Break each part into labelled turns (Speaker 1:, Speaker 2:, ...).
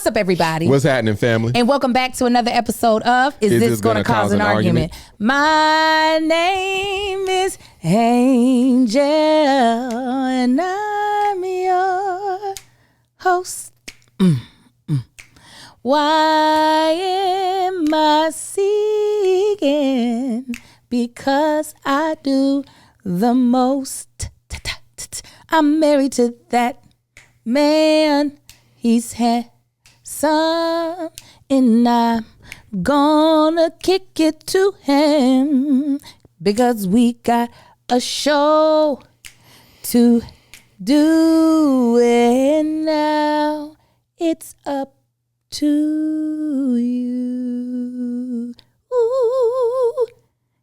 Speaker 1: What's up, everybody?
Speaker 2: What's happening, family?
Speaker 1: And welcome back to another episode of Is This Gonna Cause an Argument? My name is Angel, and I'm your host. Why am I singing? Because I do the most. I'm married to that man. He's handsome, and I'm gonna kick it to him because we got a show to do, and now it's up to you. Ooh.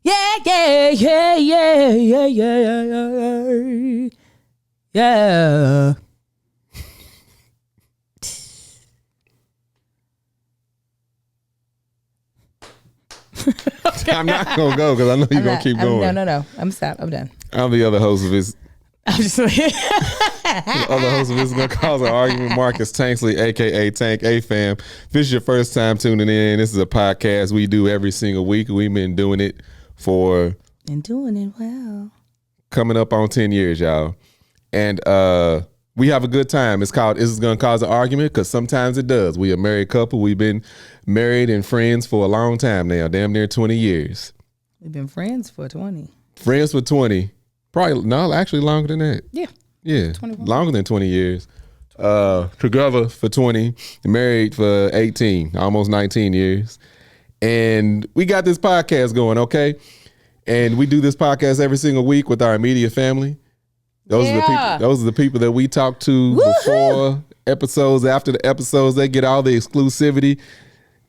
Speaker 1: Yeah, yeah, yeah, yeah, yeah, yeah, yeah.
Speaker 2: I'm not going to go because I know you're going to keep going.
Speaker 1: No. I'm done.
Speaker 2: I'm the other host of this.
Speaker 1: I'm just
Speaker 2: The other host of this is going to cause an argument. Marcus Tanksley, a.k.a. Tank A-Fam. If this is your first time tuning in, this is a podcast we do every single week. We've been doing it for...
Speaker 1: And doing it well.
Speaker 2: Coming up on 10 years, y'all. And we have a good time. It's called Is This Gonna Cause an Argument? Because sometimes it does. We a married couple. We've been married and friends for a long time now, damn near 20 years.
Speaker 1: We've been friends for 20.
Speaker 2: Friends for 20. Probably, no, actually longer than that. Yeah, 21. Longer than 20 years. Together for 20, married for 18, almost 19 years. And we got this podcast going, okay? And we do this podcast every single week with our immediate family. Those are the people that we talk to before episodes, after the episodes. They get all the exclusivity.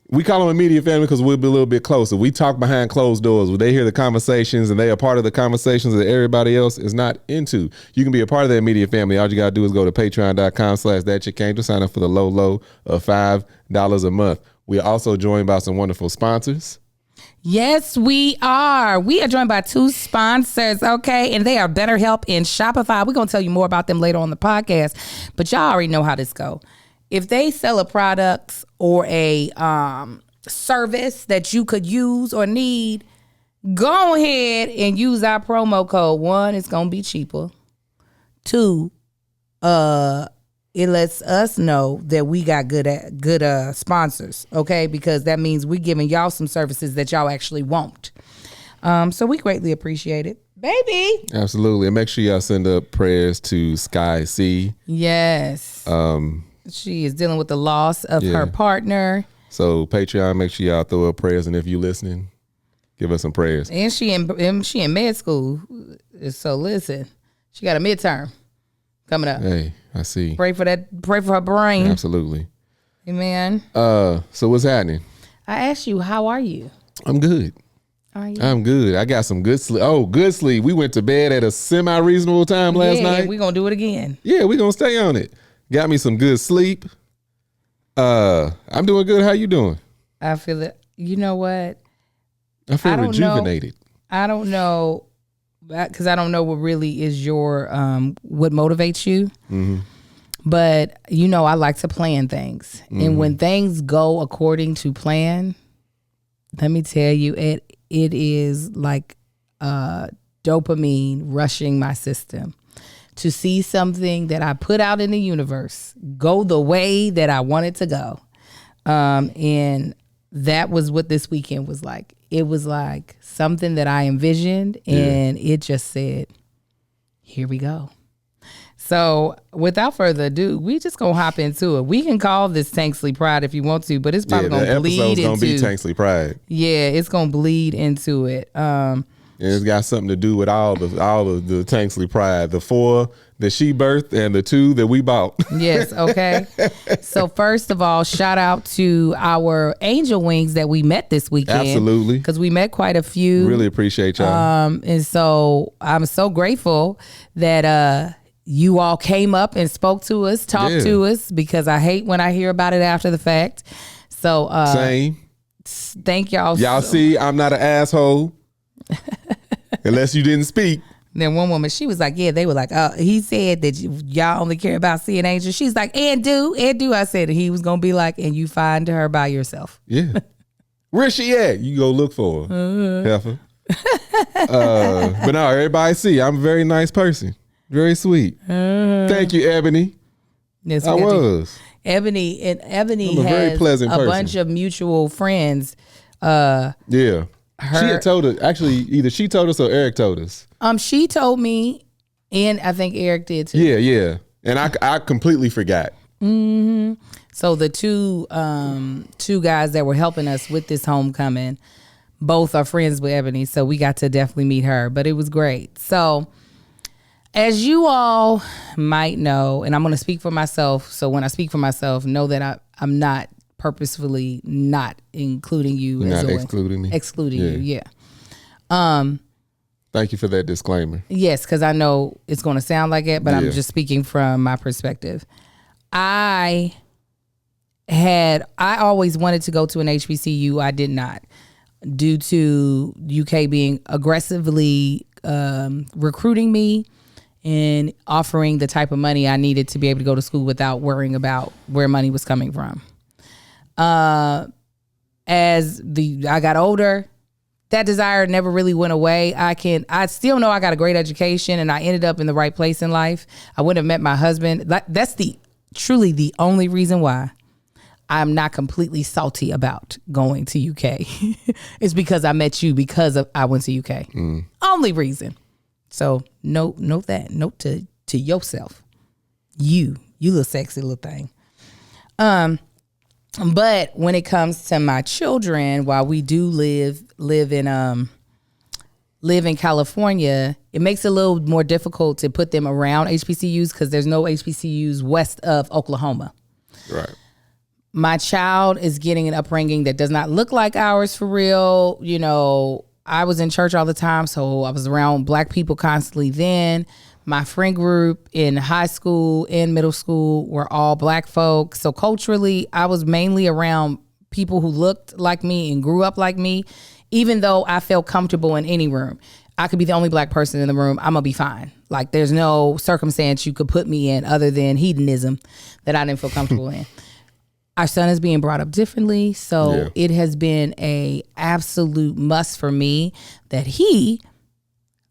Speaker 2: We call them immediate family because we'll be a little bit closer. We talk behind closed doors where they hear the conversations and they are part of the conversations that everybody else is not into. You can be a part of the immediate family. All you got to do is go to patreon.com/thatchickangel to sign up for the low of $5 a month. We are also joined by some wonderful sponsors.
Speaker 1: Yes, we are. We are joined by two sponsors, okay? And they are BetterHelp and Shopify. We're going to tell you more about them later on the podcast. But y'all already know how this go. If they sell a product or a service that you could use or need, go ahead and use our promo code. 1, it's going to be cheaper. 2, it lets us know that we got good sponsors, okay? Because that means we're giving y'all some services that y'all actually want. So we greatly appreciate it. Baby.
Speaker 2: Absolutely. And make sure y'all send up prayers to Sky C.
Speaker 1: Yes. She is dealing with the loss of her partner. So
Speaker 2: Patreon, make sure y'all throw up prayers. And if you listening, give us some prayers.
Speaker 1: And she in med school. So listen, she got a midterm coming up.
Speaker 2: Hey, I see.
Speaker 1: Pray for her brain.
Speaker 2: Absolutely.
Speaker 1: Amen.
Speaker 2: So what's happening?
Speaker 1: I asked you, how are you?
Speaker 2: I'm good.
Speaker 1: Are you?
Speaker 2: I'm good. I got some good sleep. Oh, good sleep. We went to bed at a semi-reasonable time last night.
Speaker 1: We're going to do it again.
Speaker 2: Yeah, we're going to stay on it. Got me some good sleep. I'm doing good. How you doing?
Speaker 1: I feel it. You know what?
Speaker 2: I feel rejuvenated.
Speaker 1: I don't know. Because I don't know what really is your what motivates you. Mm-hmm. But I like to plan things. Mm-hmm. And when things go according to plan, let me tell you, it is like dopamine rushing my system to see something that I put out in the universe go the way that I want it to go. And that was what this weekend was like. It was like something that I envisioned, and it just said, here we go. So without further ado, we just gonna hop into it. We can call this Tanksley Pride if you want to, but it's probably gonna bleed into.
Speaker 2: It's gonna be Tanksley Pride.
Speaker 1: Yeah, it's gonna bleed into it.
Speaker 2: And it's got something to do with all of the Tanksley Pride, the 4 that she birthed and the 2 that we bought.
Speaker 1: Yes, okay. So first of all, shout out to our angel wings that we met this weekend.
Speaker 2: Absolutely.
Speaker 1: Because we met quite a few.
Speaker 2: Really appreciate y'all.
Speaker 1: And so I'm so grateful that you all came up and spoke to us, talked to us, because I hate when I hear about it after the fact. So
Speaker 2: same.
Speaker 1: Thank y'all.
Speaker 2: Y'all see, I'm not an asshole. Unless you didn't speak.
Speaker 1: Then one woman, she was like, yeah, they were like, oh, he said that y'all only care about seeing angels. She's like, and do. I said he was going to be like, and you find her by yourself.
Speaker 2: Yeah. Where's she at? You go look for her. Heifer. But no, everybody see, I'm a very nice person. Very sweet. Thank you, Ebony.
Speaker 1: Yes,
Speaker 2: I was.
Speaker 1: Ebony has
Speaker 2: very pleasant person.
Speaker 1: Bunch of mutual friends.
Speaker 2: Yeah. She had told us, actually, either she told us or Eric told us.
Speaker 1: She told me, and I think Eric did too.
Speaker 2: Yeah. And I completely forgot.
Speaker 1: Mm-hmm. So the two guys that were helping us with this homecoming, both are friends with Ebony, so we got to definitely meet her. But it was great. So as you all might know, and I'm going to speak for myself. So when I speak for myself, know that I'm not purposefully not including you.
Speaker 2: Not excluding me.
Speaker 1: Excluding you, yeah.
Speaker 2: Thank you for that disclaimer.
Speaker 1: Yes, because I know it's going to sound like it, but I'm just speaking from my perspective. I always wanted to go to an HBCU. I did not, due to UK being aggressively recruiting me and offering the type of money I needed to be able to go to school without worrying about where money was coming from. As I got older, that desire never really went away. I still know I got a great education and I ended up in the right place in life. I wouldn't have met my husband. That's truly the only reason why I'm not completely salty about going to UK. It's because I met you because I went to UK. Only reason. So note that. Note to yourself. You little sexy little thing. But when it comes to my children, while we do live in California, it makes it a little more difficult to put them around HBCUs because there's no HBCUs west of Oklahoma.
Speaker 2: Right.
Speaker 1: My child is getting an upbringing that does not look like ours for real. You know, I was in church all the time, so I was around black people constantly then. My friend group in high school and middle school were all black folk. So culturally, I was mainly around people who looked like me and grew up like me, even though I felt comfortable in any room. I could be the only black person in the room. I'm going to be fine. Like, there's no circumstance you could put me in other than hedonism that I didn't feel comfortable in. Our son is being brought up differently. So it has been a absolute must for me that he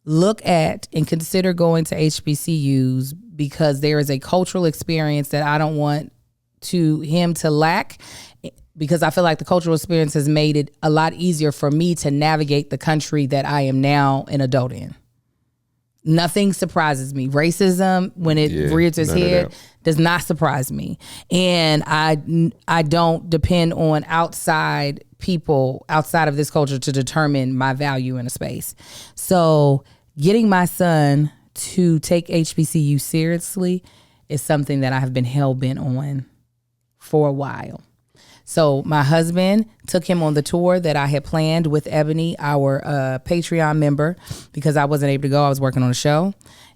Speaker 1: look at and consider going to HBCUs because there is a cultural experience that I don't want him to lack, because I feel like the cultural experience has made it a lot easier for me to navigate the country that I am now an adult in. Nothing surprises me. Racism, when it rears its head, does not surprise me. And I don't depend on outside people outside of this culture to determine my value in a space. So getting my son to take HBCU seriously is something that I have been hell-bent on for a while. So my husband took him on the tour that I had planned with Ebony, our Patreon member, because I wasn't able to go. I was working on a show.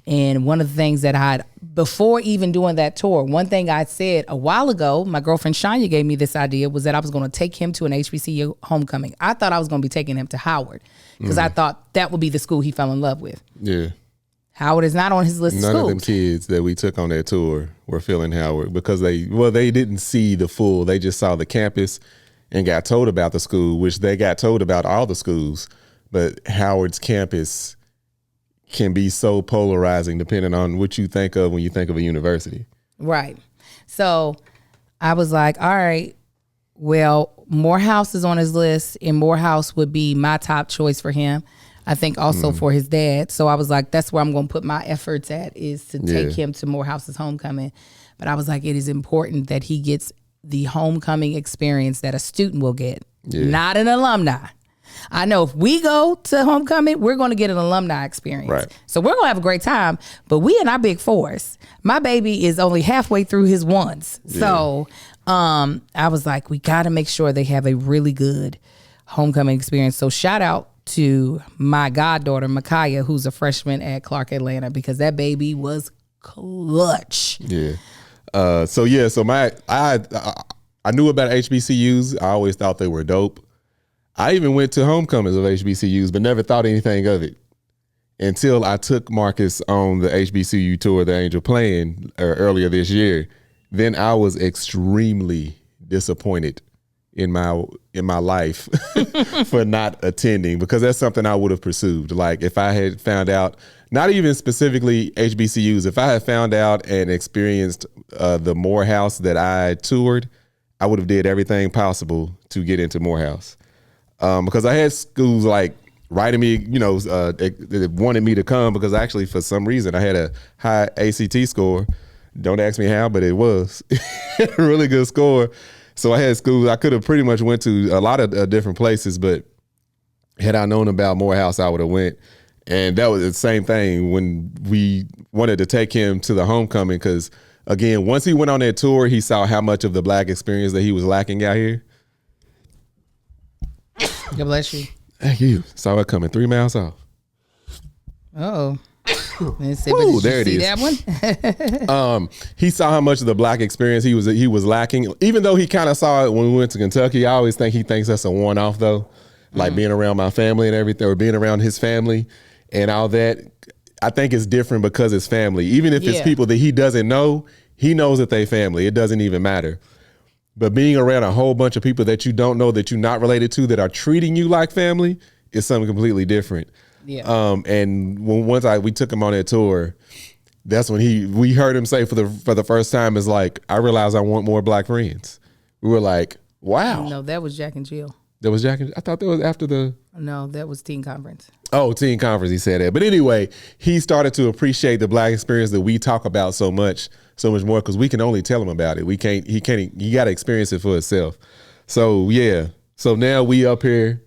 Speaker 1: And one of the things that before even doing that tour, one thing I said a while ago, my girlfriend Shania gave me this idea, was that I was going to take him to an HBCU homecoming. I thought I was going to be taking him to Howard because I thought that would be the school he fell in love with. Yeah. Howard is not on his list of schools.
Speaker 2: None of them kids that we took on that tour were feeling Howard because they didn't see the full. They just saw the campus and got told about the school, which they got told about all the schools. But Howard's campus can be so polarizing depending on what you think of when you think of a university.
Speaker 1: Right. So I was like, all right, well, Morehouse is on his list, and Morehouse would be my top choice for him. I think also for his dad. So I was like, that's where I'm going to put my efforts at, is to take him to Morehouse's homecoming. But I was like, it is important that he gets the homecoming experience that a student will get, not an alumni. I know if we go to homecoming, we're going to get an alumni experience. Right. So we're going to have a great time, but we in our big fours. My baby is only halfway through his ones. Yeah. So I was like, we got to make sure they have a really good homecoming experience. So shout out to my goddaughter, Micaiah, who's a freshman at Clark Atlanta, because that baby was clutch.
Speaker 2: Yeah. So I knew about HBCUs. I always thought they were dope. I even went to homecomings of HBCUs, but never thought anything of it. until I took Marcus on the HBCU tour, the Angel Playing, earlier this year. Then I was extremely disappointed in my life for not attending, because that's something I would have pursued. Like if I had found out, not even specifically HBCUs, if I had found out and experienced the Morehouse that I toured, I would have did everything possible to get into Morehouse. Because I had schools like writing me, they wanted me to come, because actually for some reason I had a high ACT score. Don't ask me how, but it was a really good score. So I had schools. I could have pretty much went to a lot of different places, but had I known about Morehouse, I would have went. And that was the same thing when we wanted to take him to the homecoming, because again, once he went on that tour, he saw how much of the Black experience that he was lacking out here.
Speaker 1: God bless you.
Speaker 2: Thank you. Saw it coming 3 miles off.
Speaker 1: Uh-oh.
Speaker 2: Ooh, there it is.
Speaker 1: That one?
Speaker 2: He saw how much of the Black experience he was lacking. Even though he kind of saw it when we went to Kentucky, I always think he thinks that's a one-off though. Like being around my family and everything, or being around his family and all that. I think it's different because it's family. Even if it's people that he doesn't know, he knows that they family. It doesn't even matter. But being around a whole bunch of people that you don't know, that you're not related to, that are treating you like family, is something completely different. Yeah. And once we took him on that tour, that's when we heard him say for the first time, is like, I realized I want more Black friends. We were like, wow.
Speaker 1: No, that was Jack and Jill.
Speaker 2: That was Jack and I thought that was after the.
Speaker 1: No, that was teen conference.
Speaker 2: Oh, teen conference. He said that. But anyway, he started to appreciate the Black experience that we talk about so much more, because we can only tell him about it. He got to experience it for himself. So yeah. So now we up here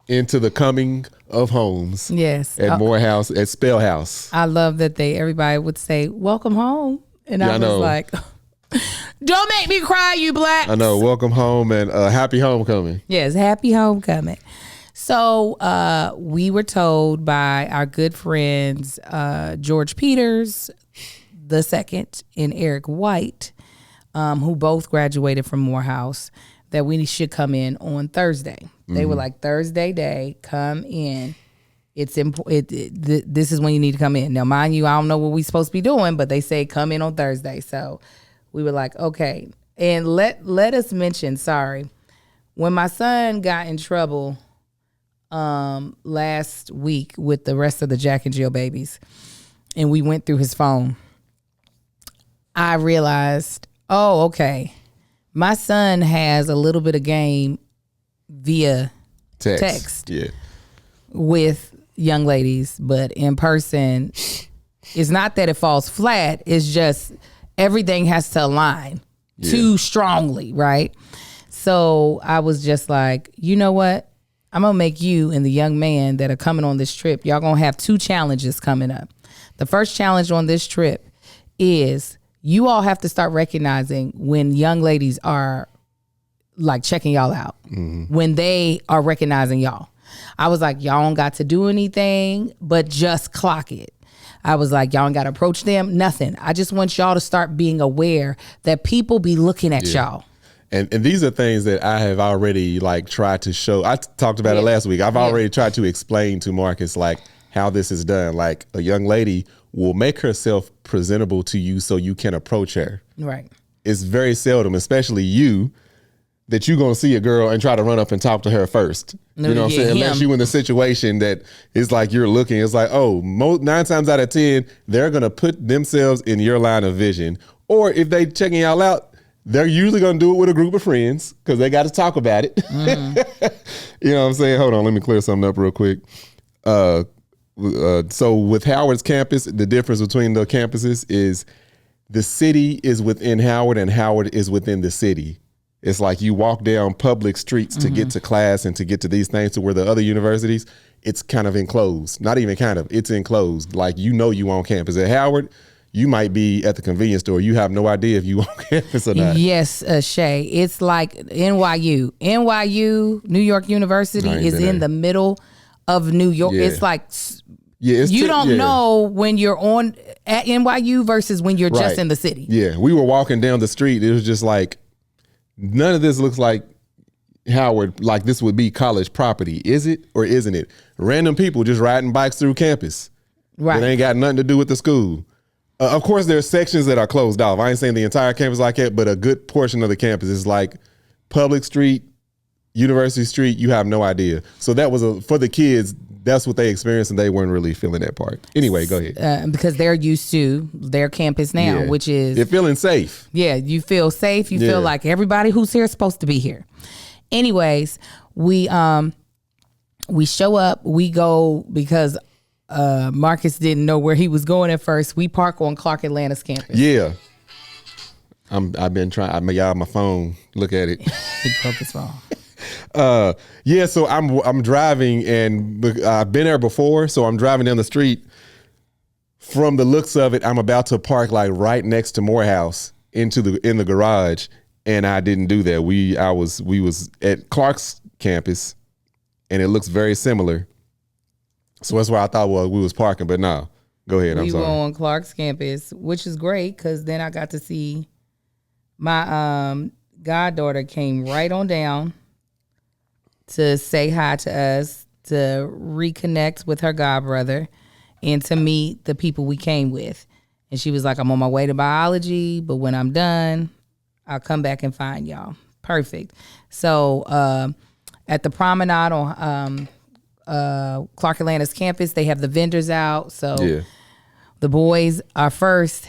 Speaker 2: into the coming of homes.
Speaker 1: Yes.
Speaker 2: At Morehouse, at Spell House.
Speaker 1: I love that everybody would say, welcome home. And I was like, don't make me cry, you Blacks.
Speaker 2: I know. Welcome home and happy homecoming.
Speaker 1: Yes, happy homecoming. So we were told by our good friends, George Peters II and Eric White, who both graduated from Morehouse, that we should come in on Thursday. They were like, Thursday day, come in. It's this is when you need to come in. Now, mind you, I don't know what we're supposed to be doing, but they say come in on Thursday. So we were like, okay. And let us mention, when my son got in trouble last week with the rest of the Jack and Jill babies, and we went through his phone, I realized, oh, okay, my son has a little bit of game via text with young ladies, but in person, it's not that it falls flat. It's just everything has to align too strongly, right? So I was just like, you know what? I'm going to make you and the young man that are coming on this trip, y'all going to have 2 challenges coming up. The first challenge on this trip is you all have to start recognizing when young ladies are like checking y'all out, when they are recognizing y'all. I was like, y'all don't got to do anything, but just clock it. I was like, y'all don't got to approach them, nothing. I just want y'all to start being aware that people be looking at y'all.
Speaker 2: And these are things that I have already tried to show. I talked about it last week. I've already tried to explain to Marcus how this is done. Like, a young lady will make herself presentable to you so you can approach her.
Speaker 1: Right.
Speaker 2: It's very seldom, especially you, that you're going to see a girl and try to run up and talk to her first. You know what I'm saying? Unless you in the situation that it's like you're looking, it's like, 9 times out of 10, they're going to put themselves in your line of vision. Or if they checking y'all out, they're usually going to do it with a group of friends because they got to talk about it. You know what I'm saying? Hold on, let me clear something up real quick. So with Howard's campus, the difference between the campuses is the city is within Howard and Howard is within the city. It's like you walk down public streets to get to class and to get to these things, to where the other universities, it's kind of enclosed. Not even kind of, it's enclosed. Like, you on campus. At Howard, you might be at the convenience store. You have no idea if you on campus or not. Yes,
Speaker 1: Shay. It's like NYU. NYU, New York University, is in the middle of New York. Yeah. It's like you don't know when you're at NYU versus when you're just in the city.
Speaker 2: Yeah, we were walking down the street. It was just like, none of this looks like Howard, like this would be college property. Is it or isn't it? Random people just riding bikes through campus.
Speaker 1: Right.
Speaker 2: It ain't got nothing to do with the school. Of course, there's sections that are closed off. I ain't saying the entire campus like that, but a good portion of the campus is like Public Street, University Street. You have no idea. So that was for the kids. That's what they experienced, and they weren't really feeling that part. Anyway, go ahead.
Speaker 1: Because they're used to their campus now, which is
Speaker 2: they're feeling safe.
Speaker 1: Yeah, you feel safe. You feel like everybody who's here is supposed to be here. Anyways, we show up. We go because Marcus didn't know where he was going at first. We park on Clark Atlanta's campus.
Speaker 2: Yeah. I've been trying. Y'all, my phone. Look at it.
Speaker 1: He broke his phone.
Speaker 2: So I'm driving, and I've been there before. So I'm driving down the street. From the looks of it, I'm about to park like right next to Morehouse in the garage, and I didn't do that. We was at Clark's campus, and it looks very similar. So that's why I thought we was parking, but no. Go ahead. I'm sorry.
Speaker 1: We were on Clark's campus, which is great because then I got to see my goddaughter came right on down to say hi to us, to reconnect with her godbrother, and to meet the people we came with. And she was like, I'm on my way to biology, but when I'm done, I'll come back and find y'all. Perfect. So at the promenade on Clark Atlanta's campus, they have the vendors out. So the boys are first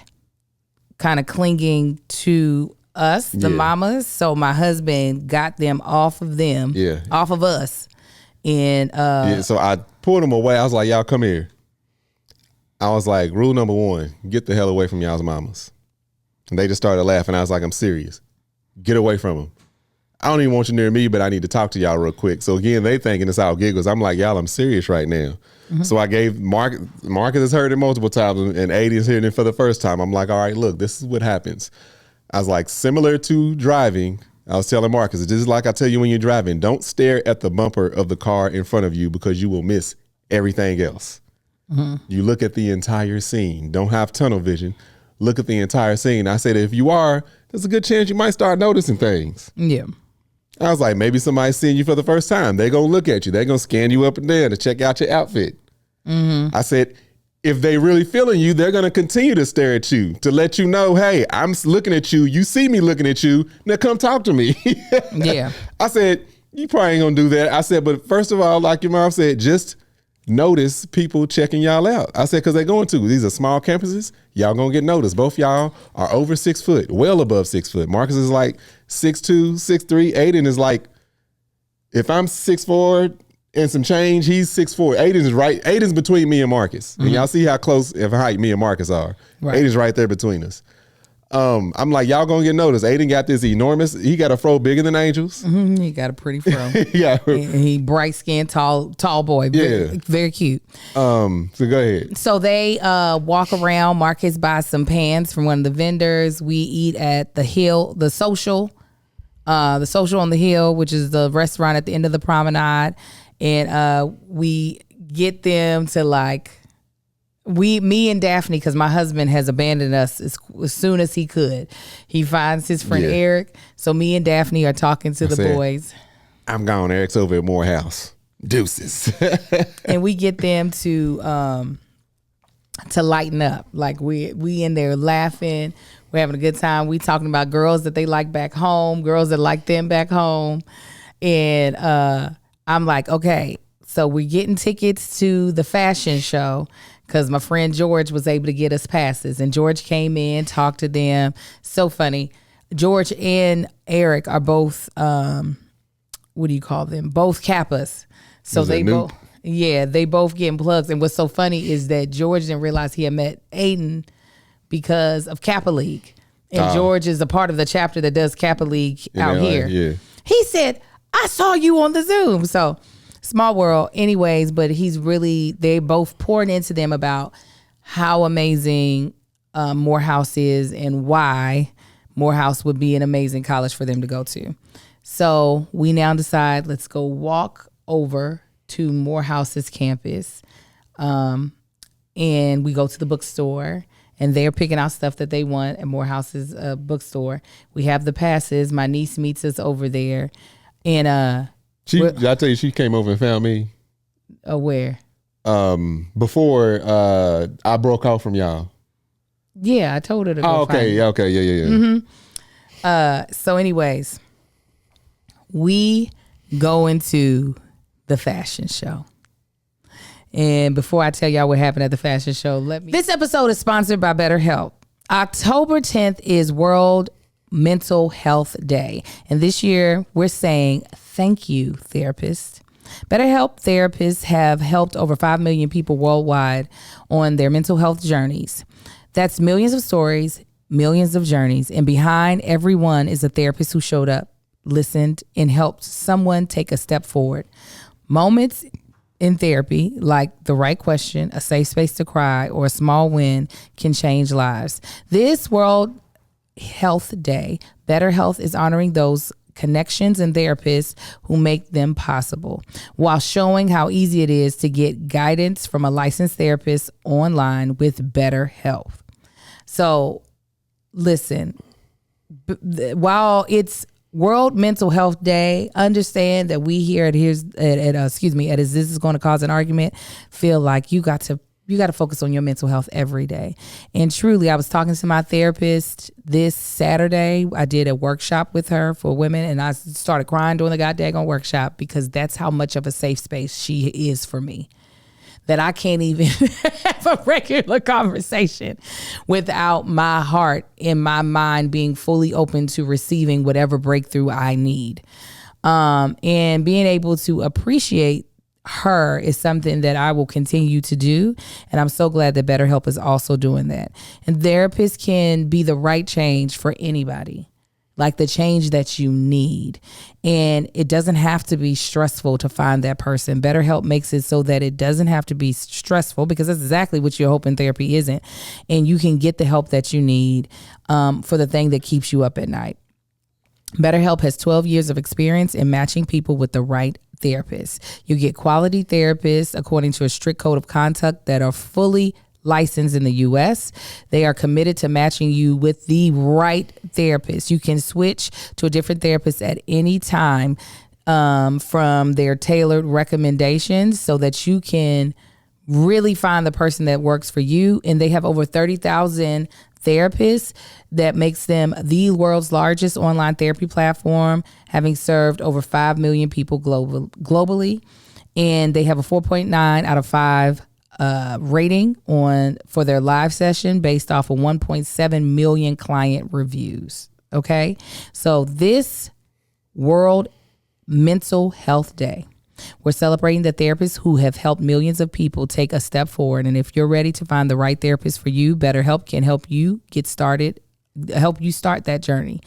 Speaker 1: kind of clinging to us, the mamas. So my husband got them off of us. And
Speaker 2: so I pulled them away. I was like, y'all come here. I was like, rule number 1, get the hell away from y'all's mamas. And they just started laughing. I was like, I'm serious. Get away from them. I don't even want you near me, but I need to talk to y'all real quick. So again, they thinking it's all giggles. I'm like, y'all, I'm serious right now. Mm-hmm. So I gave Marcus has heard it multiple times, and Aiden's hearing it for the first time. I'm like, all right, look, this is what happens. I was like, similar to driving, I was telling Marcus, this is like I tell you when you're driving, don't stare at the bumper of the car in front of you because you will miss everything else. Mm-hmm. You look at the entire scene. Don't have tunnel vision. Look at the entire scene. I said, if you are, there's a good chance you might start noticing things.
Speaker 1: Yeah.
Speaker 2: I was like, maybe somebody's seeing you for the first time. They're going to look at you. They're going to scan you up and down to check out your outfit. Mm-hmm. I said, if they really feeling you, they're going to continue to stare at you to let you know, hey, I'm looking at you. You see me looking at you. Now come talk to me.
Speaker 1: Yeah.
Speaker 2: I said, you probably ain't going to do that. I said, but first of all, like your mom said, just notice people checking y'all out. I said, because they're going to. These are small campuses. Y'all going to get noticed. Both y'all are over 6 foot, well above 6 foot. Marcus is like 6'2", 6'3". Aiden is like, if I'm 6'4", and some change, he's 6'4". Aiden's between me and Marcus. Mm-hmm. And y'all see how close of height me and Marcus are. Right. Aiden's right there between us. I'm like, y'all gonna get noticed. Aiden got this enormous, he got a fro bigger than Angel's.
Speaker 1: Mm-hmm. He got a pretty fro.
Speaker 2: Yeah.
Speaker 1: And he bright skinned, tall boy. Very, very cute.
Speaker 2: So go ahead.
Speaker 1: So they walk around. Marcus buys some pans from one of the vendors. We eat at the Hill, the social on the Hill, which is the restaurant at the end of the promenade. And we get them to me and Daphne, because my husband has abandoned us as soon as he could. He finds his friend Eric. So me and Daphne are talking to the boys.
Speaker 2: I'm gone. Eric's over at Morehouse. Deuces.
Speaker 1: And we get them to lighten up. Like we in there laughing. We're having a good time. We talking about girls that they like back home, girls that like them back home. And I'm like, okay, so we're getting tickets to the fashion show because my friend George was able to get us passes. And George came in, talked to them. So funny. George and Eric are both, what do you call them? Both Kappas. So they both getting plugs. And what's so funny is that George didn't realize he had met Aiden because of Kappa League. And George is a part of the chapter that does Kappa League out here. Yeah. He said, I saw you on the Zoom. So small world anyways, but they both poured into them about how amazing Morehouse is and why Morehouse would be an amazing college for them to go to. So we now decide, let's go walk over to Morehouse's campus. And we go to the bookstore and they're picking out stuff that they want at Morehouse's bookstore. We have the passes. My niece meets us over there. And
Speaker 2: did I tell you she came over and found me?
Speaker 1: Where?
Speaker 2: before I broke off from y'all.
Speaker 1: Yeah, I told her to go
Speaker 2: okay,
Speaker 1: find
Speaker 2: okay, yeah.
Speaker 1: Mm-hmm. So anyways, we go into the fashion show. And before I tell y'all what happened at the fashion show, this episode is sponsored by BetterHelp. October 10th is World Mental Health Day. And this year we're saying thank you, therapists. BetterHelp therapists have helped over 5 million people worldwide on their mental health journeys. That's millions of stories, millions of journeys. And behind every one is a therapist who showed up, listened, and helped someone take a step forward. Moments in therapy, like the right question, a safe space to cry, or a small win, can change lives. This World Health Day, Better Health is honoring those connections and therapists who make them possible, while showing how easy it is to get guidance from a licensed therapist online with Better Health. So, listen, while it's World Mental Health Day, understand that we here at This Is Going to Cause an Argument feel like you got to focus on your mental health every day. And truly, I was talking to my therapist this Saturday. I did a workshop with her for women, and I started crying during the goddamn workshop because that's how much of a safe space she is for me, that I can't even have a regular conversation without my heart and my mind being fully open to receiving whatever breakthrough I need. And being able to appreciate her is something that I will continue to do. And I'm so glad that BetterHelp is also doing that. And therapists can be the right change for anybody, like the change that you need. And it doesn't have to be stressful to find that person. BetterHelp makes it so that it doesn't have to be stressful, because that's exactly what you're hoping therapy isn't. And you can get the help that you need for the thing that keeps you up at night. BetterHelp has 12 years of experience in matching people with the right therapist. You get quality therapists according to a strict code of conduct that are fully licensed in the U.S. They are committed to matching you with the right therapist. You can switch to a different therapist at any time from their tailored recommendations so that you can really find the person that works for you. And they have over 30,000 therapists. That makes them the world's largest online therapy platform, having served over 5 million people globally. And they have a 4.9 out of 5 rating for their live session based off of 1.7 million client reviews. Okay, so this World Mental Health Day, we're celebrating the therapists who have helped millions of people take a step forward. And if you're ready to find the right therapist for you, BetterHelp can help you get started, help you start that journey.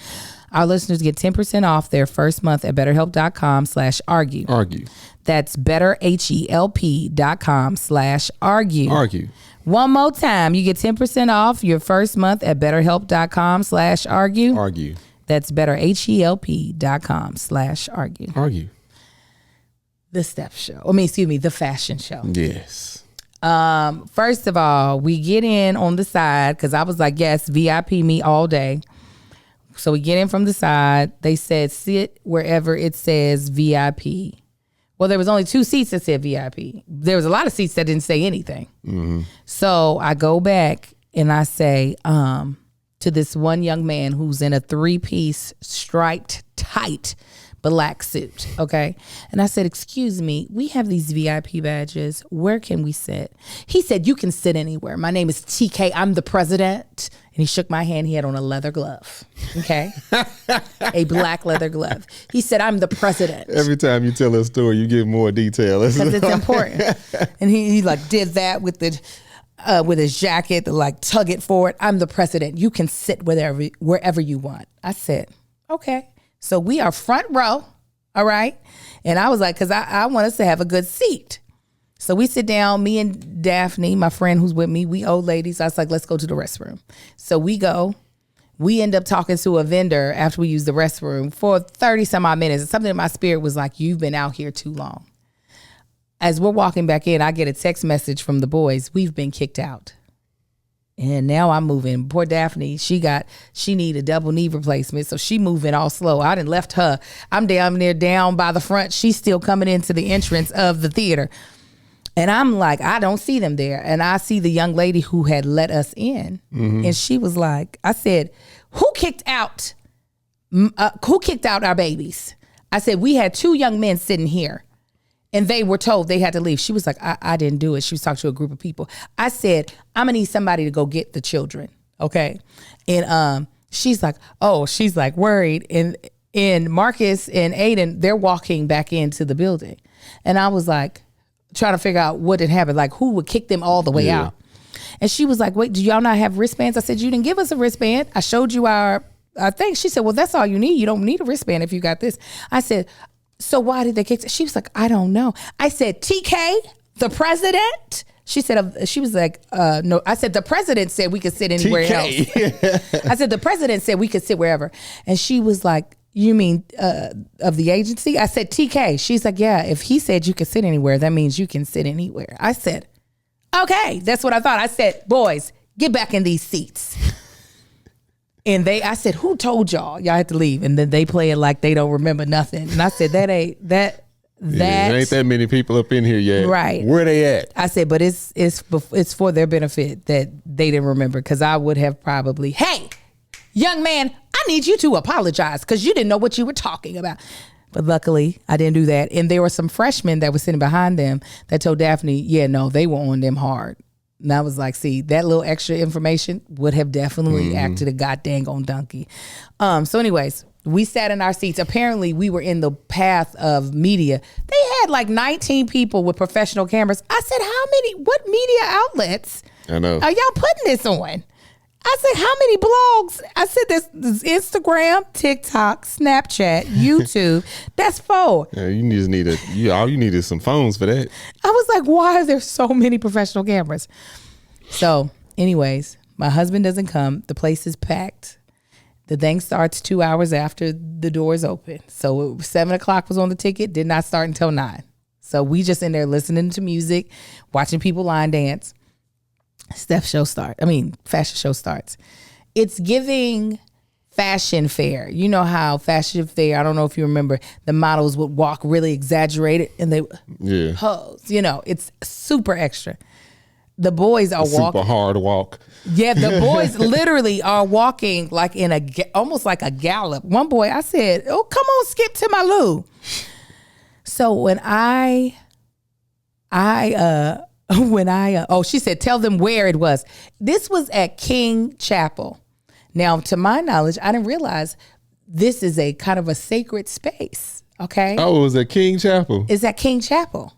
Speaker 1: Our listeners get 10% off their first month at betterhelp.com/argue.
Speaker 2: Argue.
Speaker 1: That's betterhelp.com/argue.
Speaker 2: Argue.
Speaker 1: One more time, you get 10% off your first month at betterhelp.com/argue.
Speaker 2: Argue.
Speaker 1: That's betterhelp.com/argue.
Speaker 2: Argue.
Speaker 1: The fashion show.
Speaker 2: Yes.
Speaker 1: First of all, we get in on the side because I was like, yes, VIP me all day. So we get in from the side. They said sit wherever it says VIP. Well, there was only 2 seats that said VIP. There was a lot of seats that didn't say anything. Mm-hmm. So I go back and I say to this one young man who's in a 3-piece striped tight black suit, okay? And I said, excuse me, we have these VIP badges. Where can we sit? He said, you can sit anywhere. My name is TK. I'm the president. And he shook my hand. He had on a leather glove, okay? A black leather glove. He said, I'm the president.
Speaker 2: Every time you tell a story, you give more detail.
Speaker 1: Because it's important. And he like did that with his jacket to like tug it forward. I'm the president. You can sit wherever you want. I said, okay. So we are front row, all right? And I was like, because I want us to have a good seat. So we sit down, me and Daphne, my friend who's with me, we old ladies. I was like, let's go to the restroom. So we go. We end up talking to a vendor after we use the restroom for 30 some odd minutes. And something in my spirit was like, you've been out here too long. As we're walking back in, I get a text message from the boys. We've been kicked out. And now I'm moving. Poor Daphne, she need a double knee replacement. So she moving all slow. I done left her. I'm down there down by the front. She's still coming into the entrance of the theater. And I'm like, I don't see them there. And I see the young lady who had let us in. And she was like, I said, who kicked out our babies? I said, we had 2 young men sitting here and they were told they had to leave. She was like, I didn't do it. She was talking to a group of people. I said, I'm gonna need somebody to go get the children. Okay. And she's like worried. And Marcus and Aiden, they're walking back into the building. And I was like, trying to figure out what had happened, like who would kick them all the way out. And she was like, wait, do y'all not have wristbands? I said, you didn't give us a wristband. I showed you our thing. She said, well, that's all you need. You don't need a wristband if you got this. I said, so why did they kick? She was like, I don't know. I said, TK, the president? She said, she was like, no. I said, the president said we could sit anywhere else. I said, the president said we could sit wherever. And she was like, you mean of the agency? I said, TK. She's like, yeah, if he said you could sit anywhere, that means you can sit anywhere. I said, okay, that's what I thought. I said, boys, get back in these seats. And I said, who told y'all had to leave? And then they play it like they don't remember nothing. And I said, there ain't that many people up in here yet. Right. Where they at? I said, but it's for their benefit that they didn't remember, because I would have probably, hey, young man, I need you to apologize because you didn't know what you were talking about. But luckily, I didn't do that. And there were some freshmen that were sitting behind them that told Daphne, yeah, no, they were on them hard. And I was like, see, that little extra information would have definitely acted a goddamn on donkey. So anyways, we sat in our seats. Apparently, we were in the path of media. They had like 19 people with professional cameras. I said, what media outlets are y'all putting this on? I said, how many blogs? I said, there's Instagram, TikTok, Snapchat, YouTube. That's 4.
Speaker 2: Yeah, all you need is some phones for that.
Speaker 1: I was like, why are there so many professional cameras? So anyways, my husband doesn't come. The place is packed. The thing starts 2 hours after the doors open. So 7:00 was on the ticket, did not start until 9. So we just in there listening to music, watching people line dance. Fashion show starts. It's giving fashion fair. You know how fashion fair, I don't know if you remember, the models would walk really exaggerated and they pose. You know, it's super extra. The boys are walking.
Speaker 2: Super hard walk.
Speaker 1: Yeah, the boys literally are walking like almost like a gallop. One boy, I said, oh, come on, skip to my loo. So when she said, tell them where it was. This was at King Chapel. Now, to my knowledge, I didn't realize this is a kind of a sacred space. Okay.
Speaker 2: Oh, it was at King Chapel.
Speaker 1: It's at King Chapel.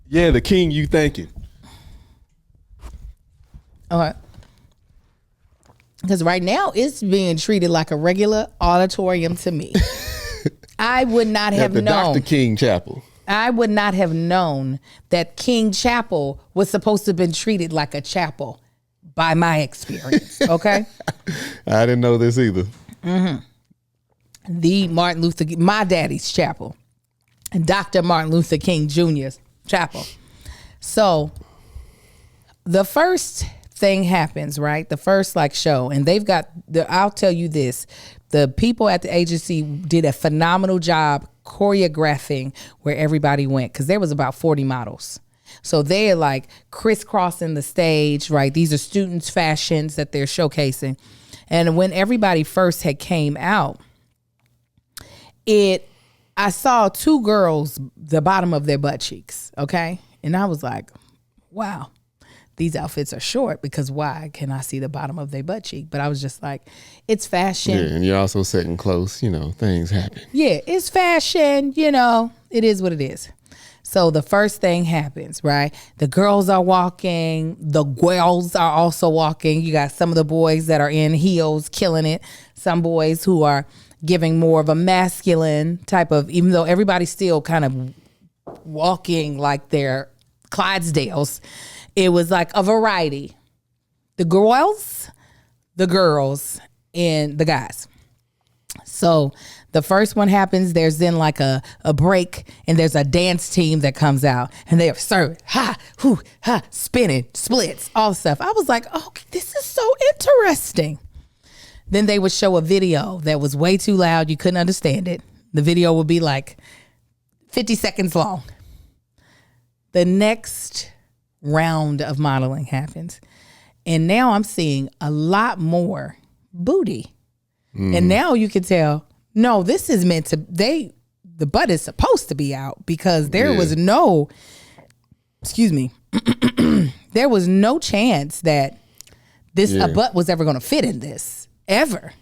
Speaker 2: Yeah, the king you thinking.
Speaker 1: All right. Because right now it's being treated like a regular auditorium to me. I would not have known.
Speaker 2: Dr. King Chapel.
Speaker 1: I would not have known that King Chapel was supposed to have been treated like a chapel by my experience. Okay.
Speaker 2: I didn't know this either.
Speaker 1: The Martin Luther, my daddy's chapel, and Dr. Martin Luther King Jr.'s chapel. So the first thing happens, right? The first show, and they've got I'll tell you this, the people at the agency did a phenomenal job choreographing where everybody went, because there was about 40 models. So they're like crisscrossing the stage, right? These are students' fashions that they're showcasing. And when everybody first had came out, I saw 2 girls, the bottom of their butt cheeks, okay? And I was like, wow, these outfits are short, because why can I see the bottom of their butt cheek? But I was just like, it's fashion.
Speaker 2: Yeah, and you're also sitting close, things happen.
Speaker 1: Yeah, it's fashion, it is what it is. So the first thing happens, right? The girls are walking. The girls are also walking. You got some of the boys that are in heels killing it. Some boys who are giving more of a masculine type of, even though everybody's still kind of walking like they're Clydesdales, it was like a variety. The girls, and the guys. So the first one happens, there's then like a break, and there's a dance team that comes out, and they are serving, spinning, splits, all stuff. I was like, oh, this is so interesting. Then they would show a video that was way too loud. You couldn't understand it. The video would be like 50 seconds long. the next round of modeling happens. And now I'm seeing a lot more booty. And now you can tell, no, this is meant to, the butt is supposed to be out because there was no, there was no chance that a butt was ever going to fit in this, ever.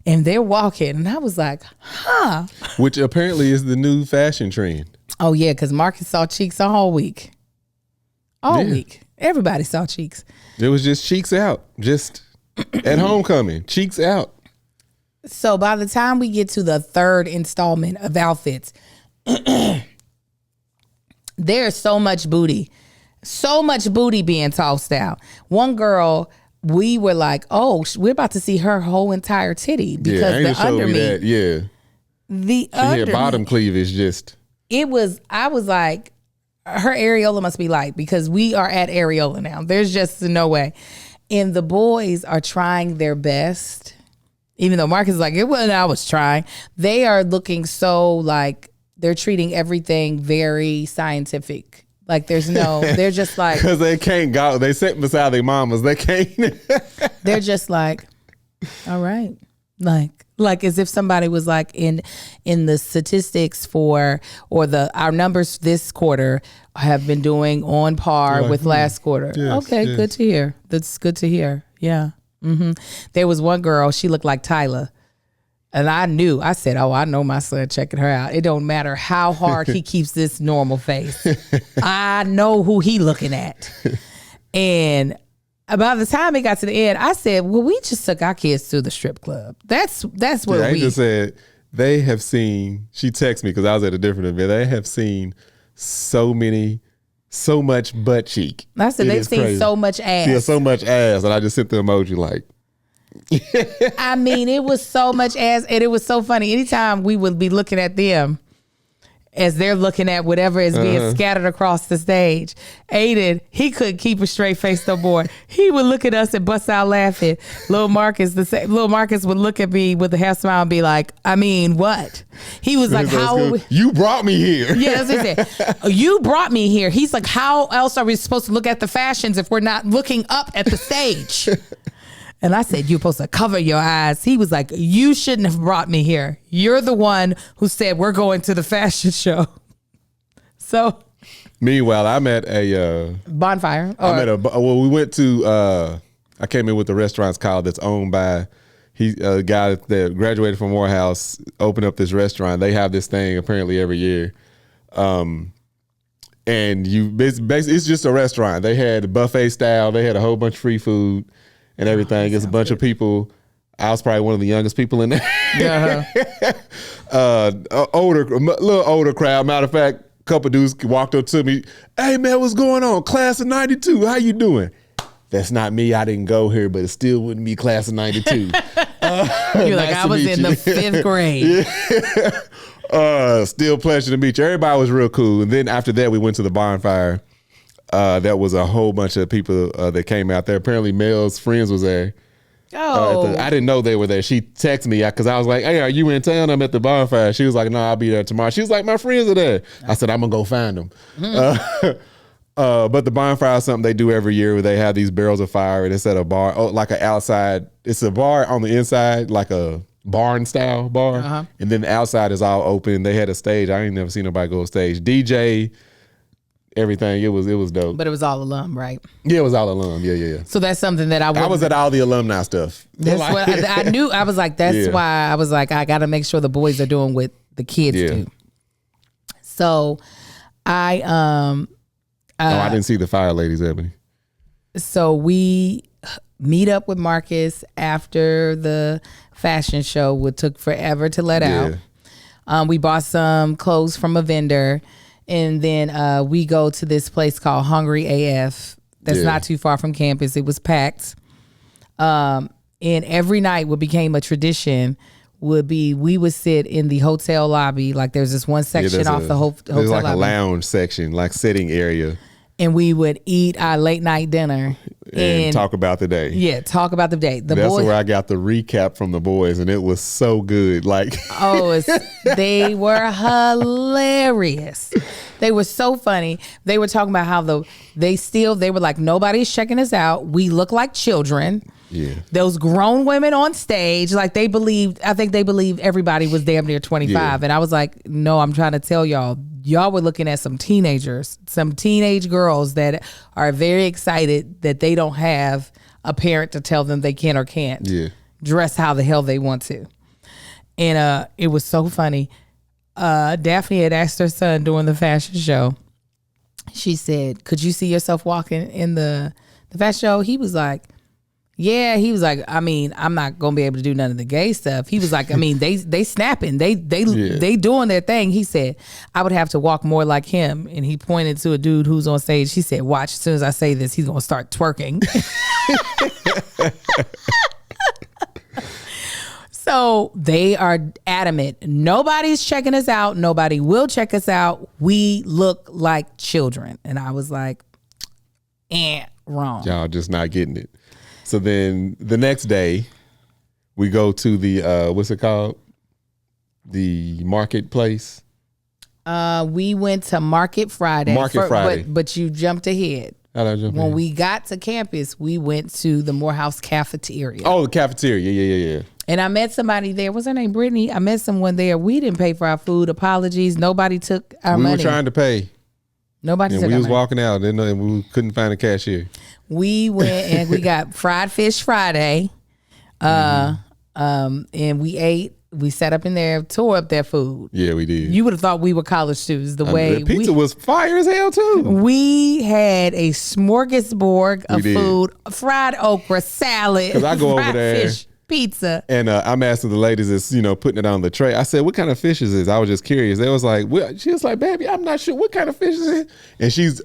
Speaker 1: And they're walking, and I was like, huh.
Speaker 2: Which apparently is the new fashion trend.
Speaker 1: Oh, yeah, because Marcus saw cheeks all week. All week. Everybody saw cheeks.
Speaker 2: It was just cheeks out. Just at homecoming. Cheeks out.
Speaker 1: So by the time we get to the third installment of outfits, there's so much booty. So much booty being tossed out. One girl, we were like, oh, we're about to see her whole entire titty. Because the undermeat. The undermeat.
Speaker 2: Bottom cleavage just.
Speaker 1: I was like, her areola must be light because we are at areola now. There's just no way. And the boys are trying their best. Even though Marcus is like, it wasn't I was trying. They are looking so like they're treating everything very scientific. Like there's no, they're just like.
Speaker 2: Because they can't go. They sit beside their mamas. They can't.
Speaker 1: They're just like, all right. Like as if somebody was like in the statistics for, or our numbers this quarter have been doing on par with last quarter.
Speaker 2: Yes,
Speaker 1: okay,
Speaker 2: yes.
Speaker 1: Good to hear. That's good to hear. Yeah. Mm-hmm. There was one girl, she looked like Tyler. And I said, oh, I know my son checking her out. It don't matter how hard he keeps this normal face. I know who he looking at. And by the time it got to the end, I said, well, we just took our kids to the strip club. That's what
Speaker 2: I just said, they have seen, she texted me because I was at a different event. They have seen so much butt cheek.
Speaker 1: I said, they've seen crazy. So much ass.
Speaker 2: Yeah, so much ass. And I just sent the emoji like.
Speaker 1: I mean, it was so much ass. And it was so funny. Anytime we would be looking at them as they're looking at whatever is being scattered across the stage, Aiden, he couldn't keep a straight face no more. He would look at us and bust out laughing. Little Marcus would look at me with a half smile and be like, I mean, what? He was like, how?
Speaker 2: You brought me here.
Speaker 1: Yeah, that's what he said. You brought me here. He's like, how else are we supposed to look at the fashions if we're not looking up at the stage? And I said, you're supposed to cover your eyes. He was like, you shouldn't have brought me here. You're the one who said we're going to the fashion show. So.
Speaker 2: Meanwhile, I'm at a
Speaker 1: bonfire.
Speaker 2: We went to, I came in with the restaurants called that's owned by a guy that graduated from Morehouse, opened up this restaurant. They have this thing apparently every year. And basically, it's just a restaurant. They had a buffet style. They had a whole bunch of free food. And everything. It's a bunch of people. I was probably one of the youngest people in there. Yeah. A little older crowd. Matter of fact, a couple dudes walked up to me. Hey man, what's going on? Class of 92. How you doing? That's not me. I didn't go here, but it still wouldn't be class of 92.
Speaker 1: You're like, I was in the 5th grade.
Speaker 2: Yeah. Still pleasure to meet you. Everybody was real cool. And then after that, we went to the bonfire. That was a whole bunch of people that came out there. Apparently, Mel's friends was there.
Speaker 1: Oh.
Speaker 2: I didn't know they were there. She texted me because I was like, hey, are you in town? I'm at the bonfire. She was like, no, I'll be there tomorrow. She was like, my friends are there. I said, I'm going to go find them. But the bonfire is something they do every year where they have these barrels of fire and it's at a bar, like an outside. It's a bar on the inside, like a barn style bar. And then the outside is all open. They had a stage. I ain't never seen nobody go on stage. DJ, everything. It was dope.
Speaker 1: But it was all alum, right?
Speaker 2: Yeah, it was all alum. Yeah.
Speaker 1: So that's something that I
Speaker 2: was at all the alumni stuff.
Speaker 1: That's what I knew. I was like, that's why I was like, I got to make sure the boys are doing what the kids do. So I
Speaker 2: didn't see the fire ladies, Ebony.
Speaker 1: So we meet up with Marcus after the fashion show, which took forever to let out. We bought some clothes from a vendor. And then we go to this place called Hungry AF that's not too far from campus. It was packed. And every night what became a tradition would be we would sit in the hotel lobby. Like there's this one section off the hotel lobby.
Speaker 2: There's like a lounge section, like sitting area.
Speaker 1: And we would eat our late night dinner.
Speaker 2: And talk about the day.
Speaker 1: Yeah, talk about the day.
Speaker 2: That's where I got the recap from the boys, and it was so good. Like,
Speaker 1: they were hilarious. They were so funny. They were talking about how they were like, nobody's checking us out. We look like children.
Speaker 2: Yeah.
Speaker 1: Those grown women on stage, like I think they believed everybody was damn near 25. Yeah. And I was like, no, I'm trying to tell y'all were looking at some teenagers, some teenage girls that are very excited that they don't have a parent to tell them they can or can't dress how the hell they want to. And it was so funny. Daphne had asked her son during the fashion show. She said, could you see yourself walking in the fashion show? He was like, yeah. He was like, I mean, I'm not gonna be able to do none of the gay stuff. He was like, I mean, they snapping, they doing their thing. He said, I would have to walk more like him. And he pointed to a dude who's on stage. He said, watch, as soon as I say this, he's gonna start twerking. So they are adamant. Nobody's checking us out. Nobody will check us out. We look like children. And I was like, wrong.
Speaker 2: Y'all just not getting it. So then the next day, we go to the, what's it called? The marketplace.
Speaker 1: We went to Market Friday.
Speaker 2: Friday.
Speaker 1: But you jumped ahead.
Speaker 2: How'd I jump
Speaker 1: when
Speaker 2: in?
Speaker 1: we got to campus, we went to the Morehouse cafeteria.
Speaker 2: Oh, the cafeteria. Yeah.
Speaker 1: And I met somebody there. What's her name? Brittany. I met someone there. We didn't pay for our food. Apologies. Nobody took our money.
Speaker 2: We were trying to pay.
Speaker 1: Nobody took our money.
Speaker 2: We was walking out and we couldn't find a cashier.
Speaker 1: We went and we got fried fish Friday. And we ate. We sat up in there, tore up their food.
Speaker 2: Yeah, we did.
Speaker 1: You would have thought we were college students. The
Speaker 2: pizza was fire as hell too.
Speaker 1: We had a smorgasbord of food, fried okra, salad,
Speaker 2: because I go over there,
Speaker 1: fish, pizza,
Speaker 2: and I'm asking the ladies that's putting it on the tray. I said, "What kind of fish is this?" I was just curious. They was like, she was like, "Baby, I'm not sure what kind of fish is it," and she's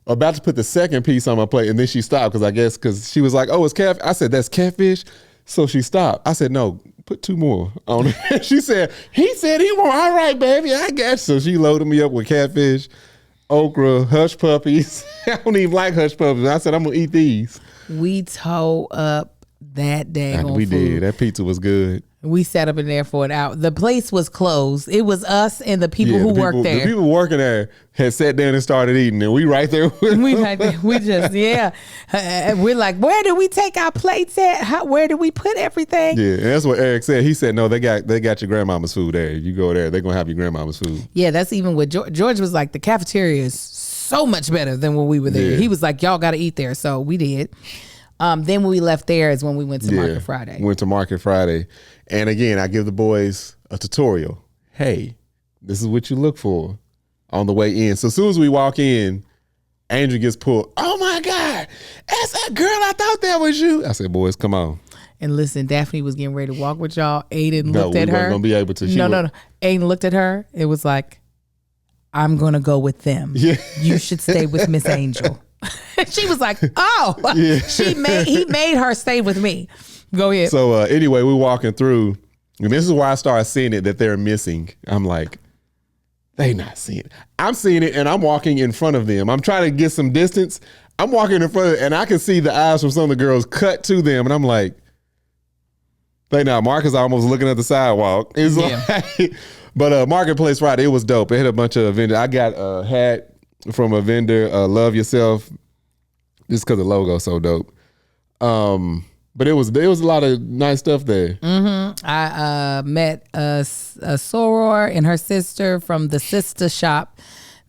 Speaker 2: about to put the second piece on my plate, and then she stopped because she was like, "Oh, it's catfish." I said, "That's catfish." So she stopped. I said, "No, put 2 more on it." She said, he said he won't. All right, baby, I got you. So she loaded me up with catfish, okra, hush puppies. I don't even like hush puppies. I said, I'm going to eat these.
Speaker 1: We tore up that day.
Speaker 2: We did. That pizza was good.
Speaker 1: We sat up in there for an hour. The place was closed. It was us and the people who worked there.
Speaker 2: The people working there had sat down and started eating, and we right there with them.
Speaker 1: We just, we're like, where do we take our plates at? Where do we put everything?
Speaker 2: Yeah, and that's what Eric said. He said, no, they got your grandmama's food there. You go there, they're going to have your grandmama's food.
Speaker 1: Yeah, that's even what George was like, the cafeteria is so much better than when we were there. Yeah. He was like, y'all got to eat there. So we did. Then when we left there is when we went to Market Friday.
Speaker 2: Went to Market Friday. And again, I give the boys a tutorial. Hey, this is what you look for on the way in. So as soon as we walk in, Angel gets pulled. Oh my God, that's that girl. I thought that was you. I said, boys, come on.
Speaker 1: And listen, Daphne was getting ready to walk with y'all. Aiden looked at her.
Speaker 2: No, we weren't going to be able to.
Speaker 1: No. Aiden looked at her. It was like, I'm going to go with them. Yeah. You should stay with Miss Angel. She was like, oh, yeah. He made her stay with me. Go ahead.
Speaker 2: So anyway, we're walking through, and this is where I started seeing it that they're missing. I'm like, they not seeing it. I'm seeing it, and I'm walking in front of them. I'm trying to get some distance. I'm walking in front of, and I can see the eyes from some of the girls cut to them, and I'm like, they not. Marcus almost looking at the sidewalk. It's like, but Marketplace Friday, it was dope. It had a bunch of vendors. I got a hat from a vendor, Love Yourself, just because the logo's so dope. But there was a lot of nice stuff there.
Speaker 1: Mm-hmm. I met a soror and her sister from the sister shop.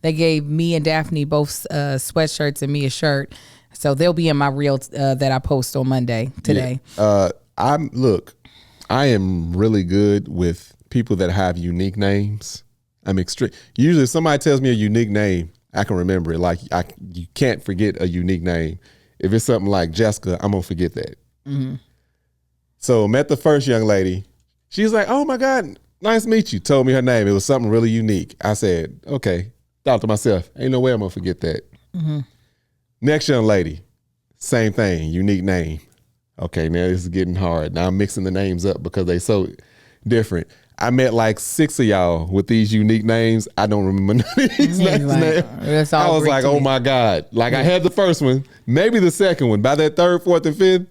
Speaker 1: They gave me and Daphne both sweatshirts and me a shirt. So they'll be in my reel that I post on Monday today.
Speaker 2: Yeah. I am really good with people that have unique names. I'm extreme. Usually if somebody tells me a unique name, I can remember it. Like you can't forget a unique name. If it's something like Jessica, I'm gonna forget that. Mm-hmm. So met the first young lady. She's like, "Oh my God, nice to meet you." Told me her name. It was something really unique. I said, "Okay." Thought to myself, "Ain't no way I'm gonna forget that." Mm-hmm. Next young lady, same thing, unique name. Okay, now this is getting hard. Now I'm mixing the names up because they so different. I met like 6 of y'all with these unique names. I don't remember none of these names. I was like, oh my God. Like I had the first one, maybe the second one. By that 3rd, 4th, and 5th,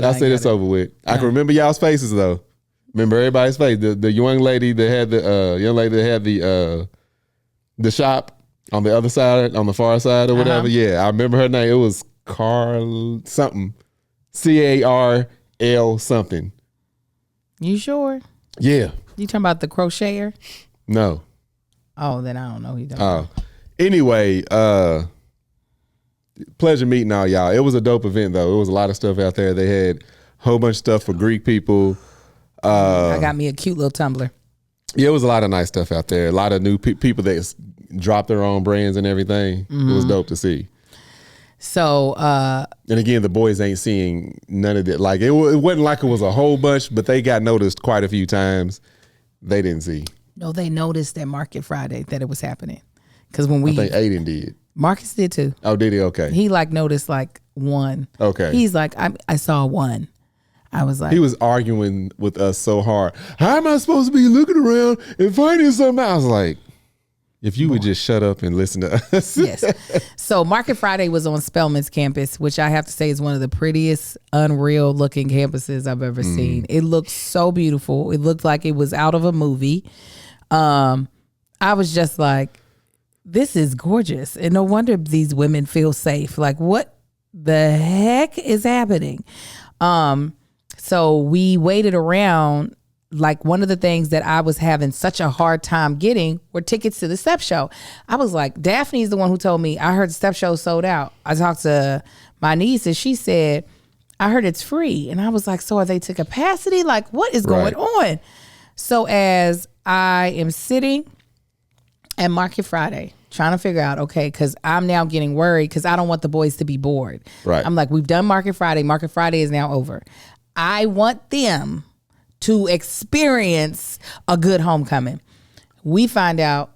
Speaker 2: I said it's over with. I can remember y'all's faces though. Remember everybody's face. The young lady that had the shop. On the other side, on the far side or whatever. Yeah, I remember her name. It was Carl something. CARL something.
Speaker 1: You sure?
Speaker 2: Yeah.
Speaker 1: You talking about the crocheter?
Speaker 2: No.
Speaker 1: Oh, then I don't know who you talking about.
Speaker 2: Anyway, pleasure meeting all y'all. It was a dope event though. It was a lot of stuff out there. They had a whole bunch of stuff for Greek people.
Speaker 1: I got me a cute little tumbler.
Speaker 2: Yeah, it was a lot of nice stuff out there. A lot of new people that dropped their own brands and everything. It was dope to see.
Speaker 1: So,
Speaker 2: and again, the boys ain't seeing none of that. Like it wasn't like it was a whole bunch, but they got noticed quite a few times. They didn't see.
Speaker 1: No, they noticed at Market Friday that it was happening. Because when
Speaker 2: I think Aiden did.
Speaker 1: Marcus did too.
Speaker 2: Oh, did he? Okay.
Speaker 1: He noticed one.
Speaker 2: Okay.
Speaker 1: He's like, I saw one. I was like,
Speaker 2: he was arguing with us so hard. How am I supposed to be looking around and finding something? I was like, if you would just shut up and listen to us.
Speaker 1: Yes. So Market Friday was on Spelman's campus, which I have to say is one of the prettiest, unreal looking campuses I've ever seen. It looked so beautiful. It looked like it was out of a movie. I was just like, this is gorgeous. And no wonder these women feel safe. Like, what the heck is happening? So we waited around. Like, one of the things that I was having such a hard time getting were tickets to the step show. I was like, Daphne's the one who told me, I heard the step show sold out. I talked to my niece and she said, I heard it's free. And I was like, so are they to capacity? Like, what is going on? So as I am sitting at Market Friday trying to figure out, okay, because I'm now getting worried because I don't want the boys to be bored.
Speaker 2: Right.
Speaker 1: I'm like, we've done Market Friday. Market Friday is now over. I want them to experience a good homecoming. We find out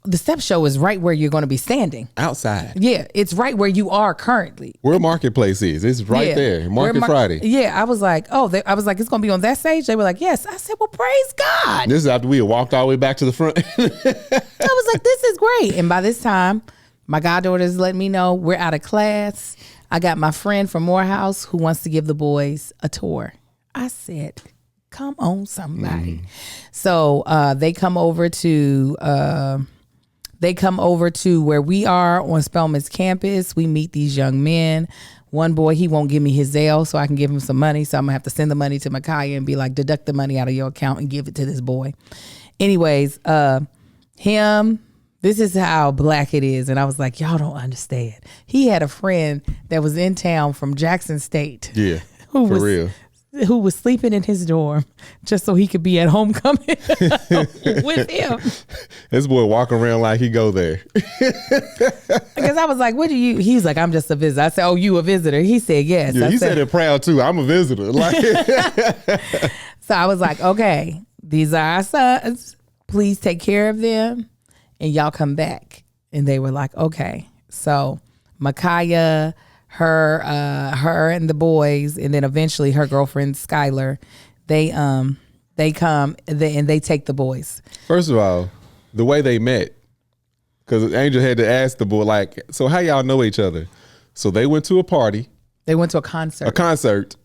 Speaker 1: the step show is right where you're going to be standing.
Speaker 2: Outside.
Speaker 1: Yeah, it's right where you are currently.
Speaker 2: Where Marketplace is. It's right there. Market Friday.
Speaker 1: Yeah, I was like, I was like, it's going to be on that stage? They were like, yes. I said, well, praise God.
Speaker 2: This is after we had walked all the way back to the front.
Speaker 1: I was like, this is great. And by this time, my goddaughter's letting me know we're out of class. I got my friend from Morehouse who wants to give the boys a tour. I said, come on, somebody. So they come over to where we are on Spelman's campus. We meet these young men. One boy, he won't give me his Zelle so I can give him some money. So I'm gonna have to send the money to Micaiah and be like, deduct the money out of your account and give it to this boy. Anyways, this is how black it is. And I was like, y'all don't understand. He had a friend that was in town from Jackson State.
Speaker 2: Yeah, real.
Speaker 1: Who was sleeping in his dorm just so he could be at homecoming with him.
Speaker 2: This boy walking around like he go there.
Speaker 1: Because I was like, he was like, I'm just a visitor. I said, oh, you a visitor? He said, yes.
Speaker 2: Yeah, he said it proud too. I'm a visitor. Like,
Speaker 1: so I was like, okay, these are our sons. Please take care of them and y'all come back. And they were like, okay. So Micaiah, her and the boys, and then eventually her girlfriend Skylar, they come and they take the boys.
Speaker 2: First of all, the way they met, because Angel had to ask the boy, like, so how y'all know each other? So they went to a party.
Speaker 1: They went to a concert.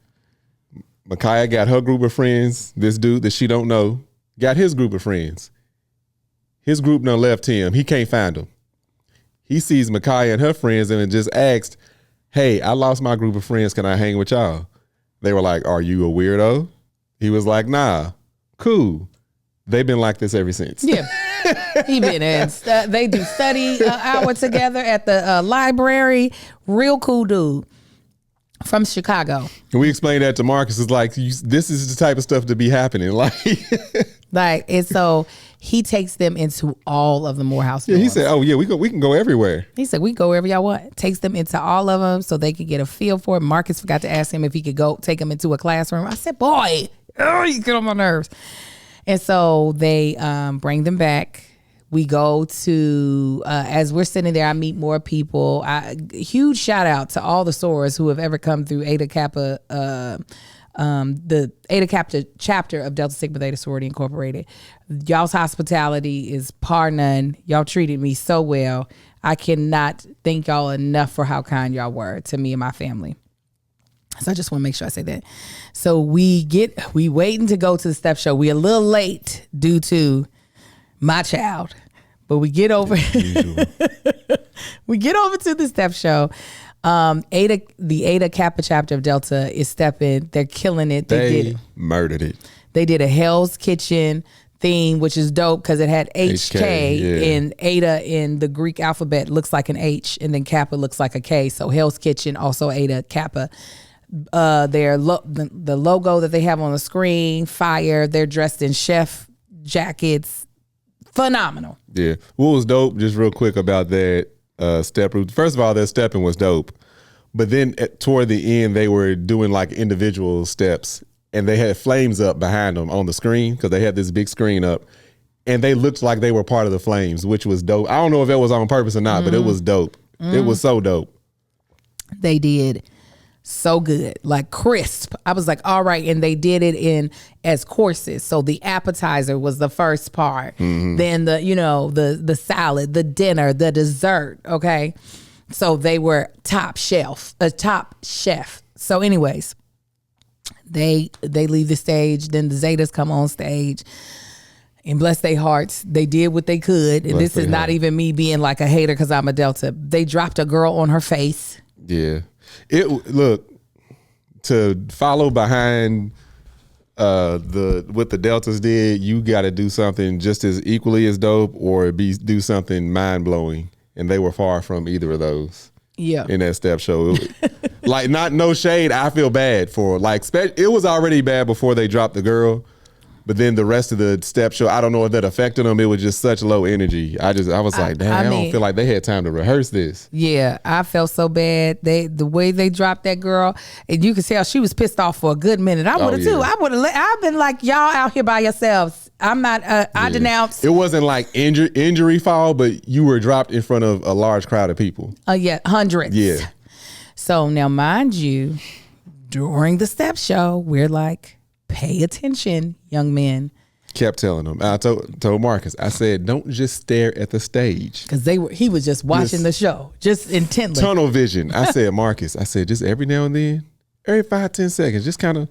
Speaker 2: Micaiah got her group of friends. This dude that she don't know got his group of friends. His group done left him. He can't find them. He sees Micaiah and her friends and just asked, hey, I lost my group of friends. Can I hang with y'all? They were like, are you a weirdo? He was like, nah, cool. They've been like this ever since.
Speaker 1: Yeah. He been in. They do study hour together at the library. Real cool dude from Chicago.
Speaker 2: And we explained that to Marcus. It's like, this is the type of stuff to be happening.
Speaker 1: And so he takes them into all of the Morehouse.
Speaker 2: Yeah, he said, oh yeah, we can go everywhere.
Speaker 1: He said, we go wherever y'all want. Takes them into all of them so they could get a feel for it. Marcus forgot to ask him if he could go take them into a classroom. I said, boy, you get on my nerves. And so they bring them back. We go to, as we're sitting there, I meet more people. Huge shout out to all the sorors who have ever come through Eta Kappa, the Eta Kappa chapter of Delta Sigma Theta Sorority Incorporated. Y'all's hospitality is par none. Y'all treated me so well. I cannot thank y'all enough for how kind y'all were to me and my family. So I just want to make sure I say that. So we waiting to go to the step show. We a little late due to my child But we get over we get over to the step show. The Eta Kappa chapter of Delta is stepping. They're killing it.
Speaker 2: They murdered it.
Speaker 1: They did a Hell's Kitchen theme, which is dope because it had HK and Eta in the Greek alphabet looks like an H, and then Kappa looks like a K. So Hell's Kitchen, also Eta Kappa. The logo that they have on the screen, fire. They're dressed in chef jackets. Phenomenal.
Speaker 2: Yeah. What was dope, just real quick about that step route. First of all, their stepping was dope. But then toward the end, they were doing like individual steps, and they had flames up behind them on the screen because they had this big screen up, and they looked like they were part of the flames, which was dope. I don't know if it was on purpose or not, but it was dope. It was so dope.
Speaker 1: They did so good, like crisp. I was like, all right. And they did it in as courses. So the appetizer was the first part. Then the salad, the dinner, the dessert. Okay. So they were top chef. So anyways, they leave the stage. Then the Zetas come on stage. And bless their hearts, they did what they could. And this is not even me being like a hater because I'm a Delta. They dropped a girl on her face.
Speaker 2: Yeah. Look, to follow behind what the Deltas did, you got to do something just as equally as dope or do something mind blowing, and they were far from either of those. Yeah, in that step show, like no shade. I feel bad for it was already bad before they dropped the girl. But then the rest of the step show, I don't know if that affected them. It was just such low energy. I was like, damn, I don't feel like they had time to rehearse this.
Speaker 1: Yeah, I felt so bad. The way they dropped that girl, and you could tell she was pissed off for a good minute. I would have too. I've been like, y'all out here by yourselves. I'm not. I denounce.
Speaker 2: It wasn't like injury fall, but you were dropped in front of a large crowd of people.
Speaker 1: Yeah, hundreds.
Speaker 2: Yeah.
Speaker 1: So now, mind you, during the step show, we're like, pay attention, young men.
Speaker 2: Kept telling them. I told Marcus, I said, don't just stare at the stage.
Speaker 1: Because he was just watching the show, just intently.
Speaker 2: Tunnel vision. I said, Marcus, just every now and then, every 5-10 seconds, just kind of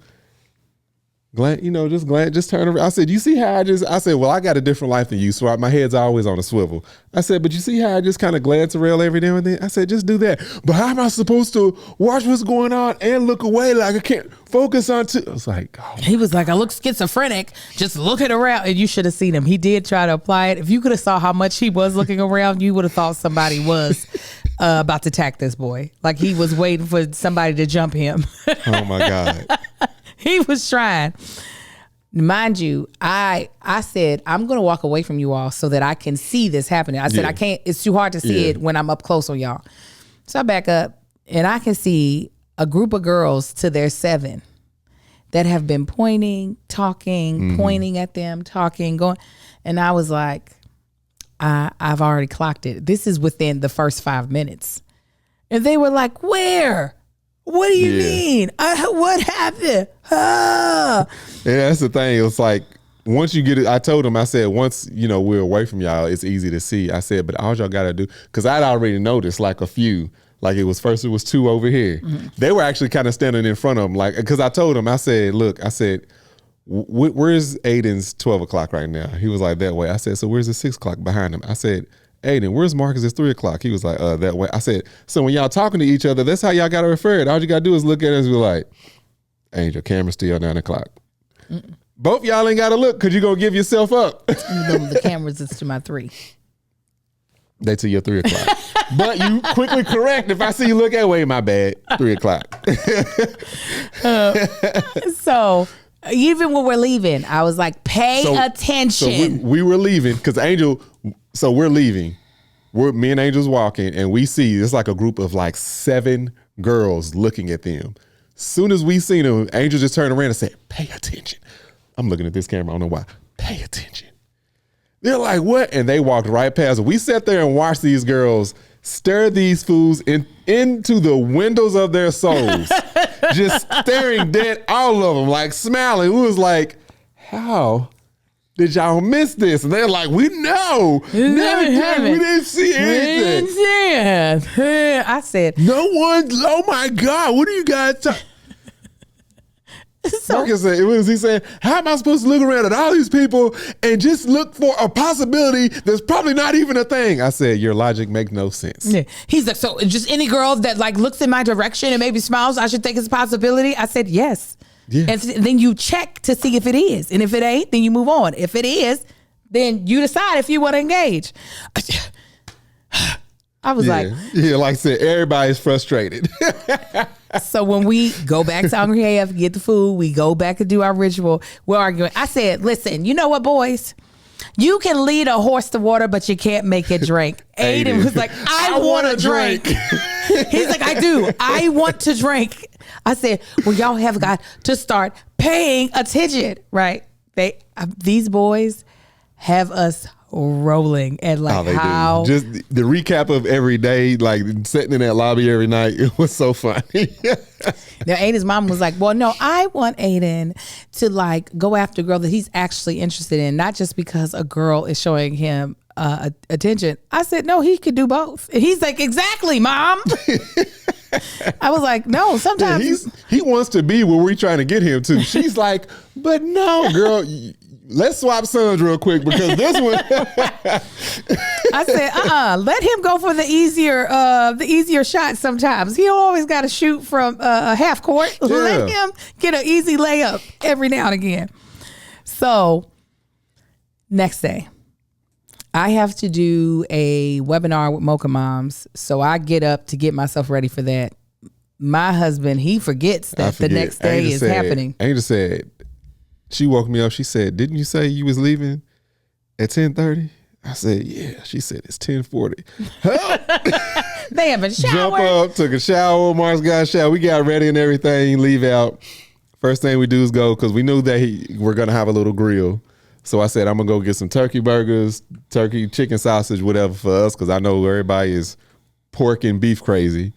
Speaker 2: just turn around. I said, you see how I said, well, I got a different life than you, so my head's always on a swivel. I said, but you see how I just kind of glance around every now and then? I said, just do that. But how am I supposed to watch what's going on and look away like I can't focus on I was like, oh.
Speaker 1: He was like, I look schizophrenic, just looking around. And you should have seen him. He did try to apply it. If you could have saw how much he was looking around, you would have thought somebody was about to attack this boy. Like he was waiting for somebody to jump him.
Speaker 2: Oh my God.
Speaker 1: He was trying. Mind you, I said, I'm going to walk away from you all so that I can see this happening. I said, I can't, it's too hard to see it when I'm up close on y'all. So I back up and I can see a group of girls to their 7 that have been pointing, talking, pointing at them, talking, going. And I was like, I've already clocked it. This is within the first 5 minutes. And they were like, where? What do you mean? What happened?
Speaker 2: Yeah, that's the thing. It was like, once you get it, I told them, I said, once, we're away from y'all, it's easy to see. I said, but all y'all got to do, because I'd already noticed like a few, like it was 2 over here. They were actually kind of standing in front of them, like, because I told them, I said, look, where's Aiden's 12 o'clock right now? He was like, that way. I said, so where's the 6 o'clock behind him? I said, Aiden, where's Marcus? It's 3 o'clock. He was like, that way. I said, so when y'all talking to each other, that's how y'all got to refer it. All you got to do is look at it and be like, Angel, camera's still 9 o'clock. Both y'all ain't got to look because you're going to give yourself up.
Speaker 1: The cameras is to my 3.
Speaker 2: They to your 3 o'clock. But you quickly correct if I see you look at, wait, my bad, 3 o'clock.
Speaker 1: So even when we're leaving, I was like, pay attention.
Speaker 2: So we were leaving because Angel... So we're leaving. Me and Angel's walking, and we see it's like a group of like 7 girls looking at them. Soon as we seen them, Angel just turned around and said, pay attention. I'm looking at this camera. I don't know why. Pay attention. They're like, what? And they walked right past. We sat there and watched these girls stare these fools into the windows of their souls. Just staring dead, all of them, like smiling. We was like, how did y'all miss this? And they're like, we know. We didn't see anything.
Speaker 1: I said,
Speaker 2: no one, oh my God, what are you guys talking?
Speaker 1: So,
Speaker 2: Marcus said, what was he saying? How am I supposed to look around at all these people and just look for a possibility that's probably not even a thing? I said, your logic makes no sense.
Speaker 1: yeah. He's like, so just any girl that like looks in my direction and maybe smiles, I should think it's a possibility. I said, yes.
Speaker 2: Yeah.
Speaker 1: And then you check to see if it is. And if it ain't, then you move on. If it is, then you decide if you want to engage. I was like,
Speaker 2: yeah, like I said, everybody's frustrated.
Speaker 1: so when we go back to Hungry AF, get the food, we go back and do our ritual, we're arguing. I said, listen, you know what, boys? You can lead a horse to water, but you can't make it drink. Aiden was like, I want to drink. He's like, I do. I want to drink. I said, well, y'all have got to start paying attention, right? These boys have us rolling and like how
Speaker 2: just the recap of every day, like sitting in that lobby every night. It was so funny.
Speaker 1: Now Aiden's mom was like, well, no, I want Aiden to like go after a girl that he's actually interested in, not just because a girl is showing him attention. I said, no, he could do both. And he's like, exactly, mom. I was like, no, sometimes
Speaker 2: he wants to be where we're trying to get him to. She's like, but no, girl, let's swap sons real quick because this one.
Speaker 1: I said, let him go for the easier shot sometimes. He don't always got to shoot from a half court. Yeah. Let him get an easy layup every now and again. So next day, I have to do a webinar with Mocha Moms. So I get up to get myself ready for that. My husband, he forgets that the next day is happening.
Speaker 2: Angel said, she woke me up. She said, didn't you say you was leaving at 10:30? I said, yeah. She said, it's 10:40.
Speaker 1: They haven't showered.
Speaker 2: Jump up, took a shower. Mars got a shower. We got ready and everything, leave out. First thing we do is go, because we knew that we're going to have a little grill. So I said, I'm going to go get some turkey burgers, turkey, chicken sausage, whatever for us, because I know everybody is pork and beef crazy.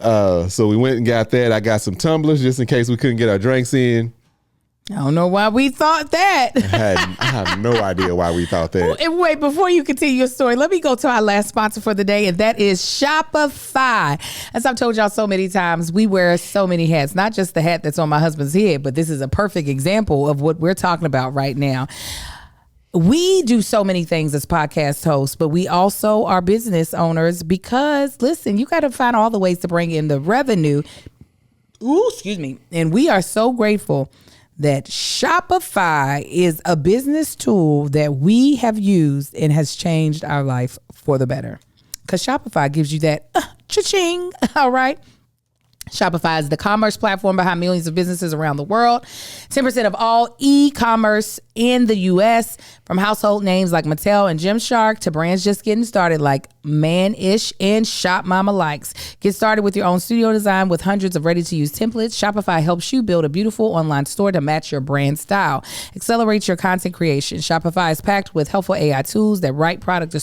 Speaker 2: So we went and got that. I got some tumblers just in case we couldn't get our drinks in.
Speaker 1: I don't know why we thought that.
Speaker 2: I have no idea why we thought that.
Speaker 1: Wait, before you continue your story, let me go to our last sponsor for the day, and that is Shopify. As I've told y'all so many times, we wear so many hats, not just the hat that's on my husband's head, but this is a perfect example of what we're talking about right now. We do so many things as podcast hosts, but we also are business owners because, listen, you got to find all the ways to bring in the revenue. Ooh, excuse me. And we are so grateful that Shopify is a business tool that we have used and has changed our life for the better. Because Shopify gives you that cha-ching, all right? Shopify is the commerce platform behind millions of businesses around the world. 10% of all e-commerce in the U.S., from household names like Mattel and Gymshark to brands just getting started like Man-ish and Shop Mama Likes. Get started with your own studio design with hundreds of ready-to-use templates. Shopify helps you build a beautiful online store to match your brand style. Accelerate your content creation. Shopify is packed with helpful AI tools that write product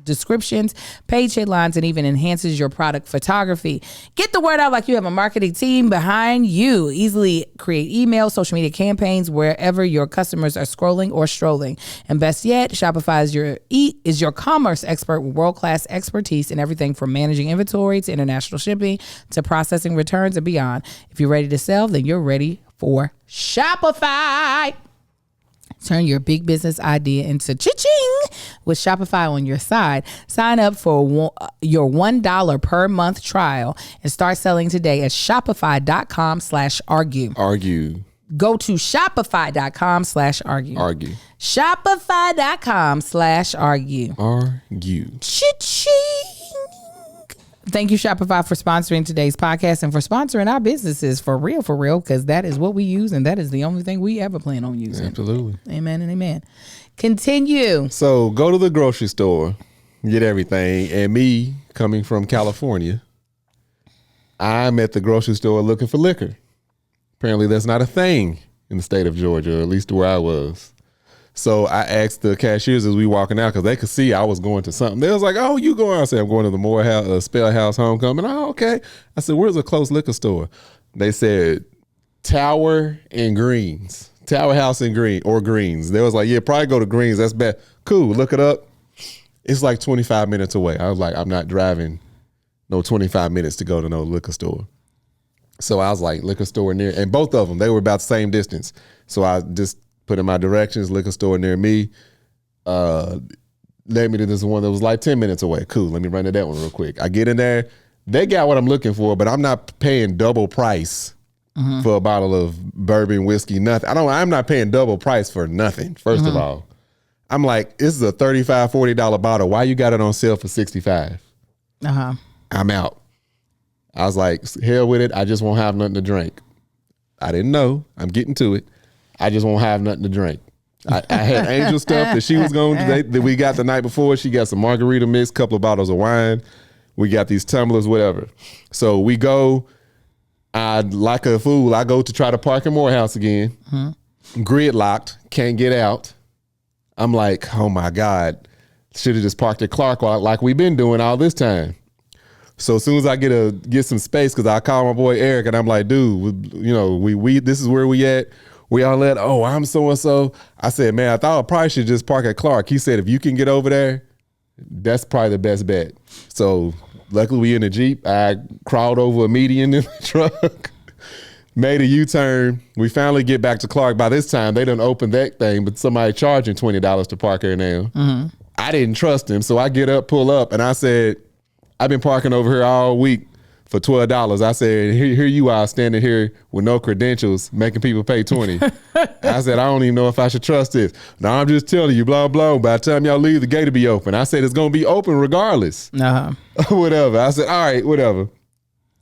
Speaker 1: descriptions, page headlines, and even enhances your product photography. Get the word out like you have a marketing team behind you. Easily create email, social media campaigns wherever your customers are scrolling or strolling. And best yet, Shopify is your commerce expert with world-class expertise in everything from managing inventory to international shipping to processing returns and beyond. If you're ready to sell, then you're ready for Shopify. Turn your big business idea into cha-ching with Shopify on your side. Sign up for your $1 per month trial and start selling today at shopify.com/argue.
Speaker 2: Argue.
Speaker 1: Go to shopify.com/argue.
Speaker 2: Argue.
Speaker 1: Shopify.com/argue.
Speaker 2: Argue.
Speaker 1: Cha-ching. Thank you, Shopify, for sponsoring today's podcast and for sponsoring our businesses for real, because that is what we use and that is the only thing we ever plan on using.
Speaker 2: Absolutely.
Speaker 1: Amen and amen. Continue.
Speaker 2: So go to the grocery store, get everything. And me, coming from California, I'm at the grocery store looking for liquor. Apparently that's not a thing in the state of Georgia, or at least where I was. So I asked the cashiers as we walking out, because they could see I was going to something. They was like, oh, you going? I said, I'm going to the Morehouse, Spellhouse Homecoming. Oh, okay. I said, where's a close liquor store? They said Tower and Greens. Tower House and Greens. They was like, yeah, probably go to Greens. That's bad. Cool. Look it up. It's like 25 minutes away. I was like, I'm not driving no 25 minutes to go to no liquor store. So I was like, liquor store near, and both of them, they were about the same distance. So I just put in my directions, liquor store near me. Led me to this one that was like 10 minutes away. Cool, let me run to that one real quick. I get in there. They got what I'm looking for, but I'm not paying double price for a bottle of bourbon, whiskey, nothing. I'm not paying double price for nothing, first of all. I'm like, this is a $35, $40 bottle. Why you got it on sale for $65? I'm out. I was like, hell with it. I just won't have nothing to drink. I didn't know. I'm getting to it. I just won't have nothing to drink. I had Angel stuff that she was going to, that we got the night before. She got some margarita mix, couple of bottles of wine. We got these tumblers, whatever. So we go, like a fool, I go to try to park in Morehouse again. Gridlocked, can't get out. I'm like, oh my God, should have just parked at Clark like we've been doing all this time. So as soon as I get some space, because I call my boy Eric and I'm like, dude, we this is where we at. We all at, oh, I'm so-and-so. I said, man, I thought I probably should just park at Clark. He said, if you can get over there, that's probably the best bet. So luckily we in the Jeep. I crawled over a median in the truck, made a U-turn. We finally get back to Clark. By this time, they done opened that thing, but somebody charging $20 to park there now. I didn't trust him, so I get up, pull up, and I said, I've been parking over here all week for $12. I said, here you are standing here with no credentials, making people pay $20. I said, I don't even know if I should trust this. No, I'm just telling you, blah, blah. By the time y'all leave, the gate will be open. I said, it's going to be open regardless. Whatever. I said, all right, whatever.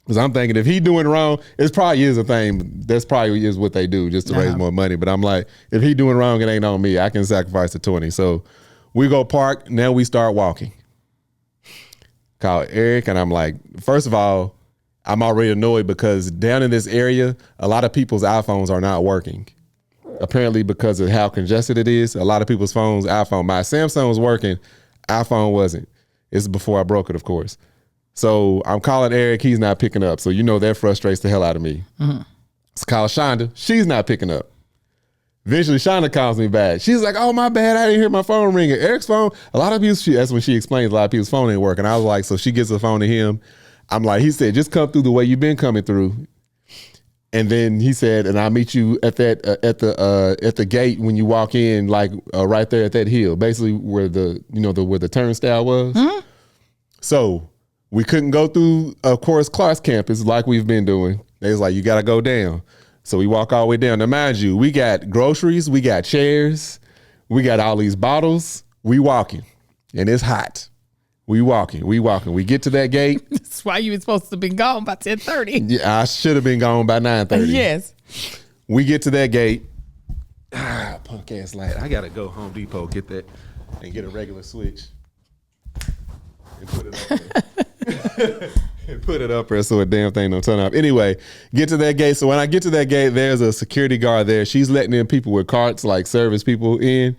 Speaker 2: Because I'm thinking if he doing wrong, it probably is a thing. That's probably is what they do just to raise more money. But I'm like, if he doing wrong, it ain't on me. I can sacrifice the 20. So we go park. Now we start walking. Call Eric, and I'm like, first of all, I'm already annoyed because down in this area, a lot of people's iPhones are not working. Apparently because of how congested it is, a lot of people's phones, my Samsung was working, iPhone wasn't. It's before I broke it, of course. So I'm calling Eric, he's not picking up. So that frustrates the hell out of me. Let's call Shonda, she's not picking up. Eventually, Shonda calls me back. She's like, oh, my bad. I didn't hear my phone ringing. Eric's phone, a lot of people, that's when she explains a lot of people's phone ain't working. I was like, so she gives the phone to him. I'm like, he said, just come through the way you've been coming through. And then he said, and I'll meet you at that at the gate when you walk in, like right there at that hill, basically where where the turnstile was. So we couldn't go through, of course, Clark's campus like we've been doing. They was like, you got to go down. So we walk all the way down. Now, mind you, we got groceries, we got chairs, we got all these bottles. We walking, and it's hot. We walking. We get to that gate.
Speaker 1: That's why you were supposed to have been gone by 10:30.
Speaker 2: Yeah, I should have been gone by 9:30.
Speaker 1: Yes.
Speaker 2: We get to that gate. Punk ass lad. I gotta go Home Depot, get that, and get a regular switch. And put it up there. And put it up there so a damn thing don't turn off. Anyway, get to that gate. So when I get to that gate, there's a security guard there. She's letting in people with carts, like service people in,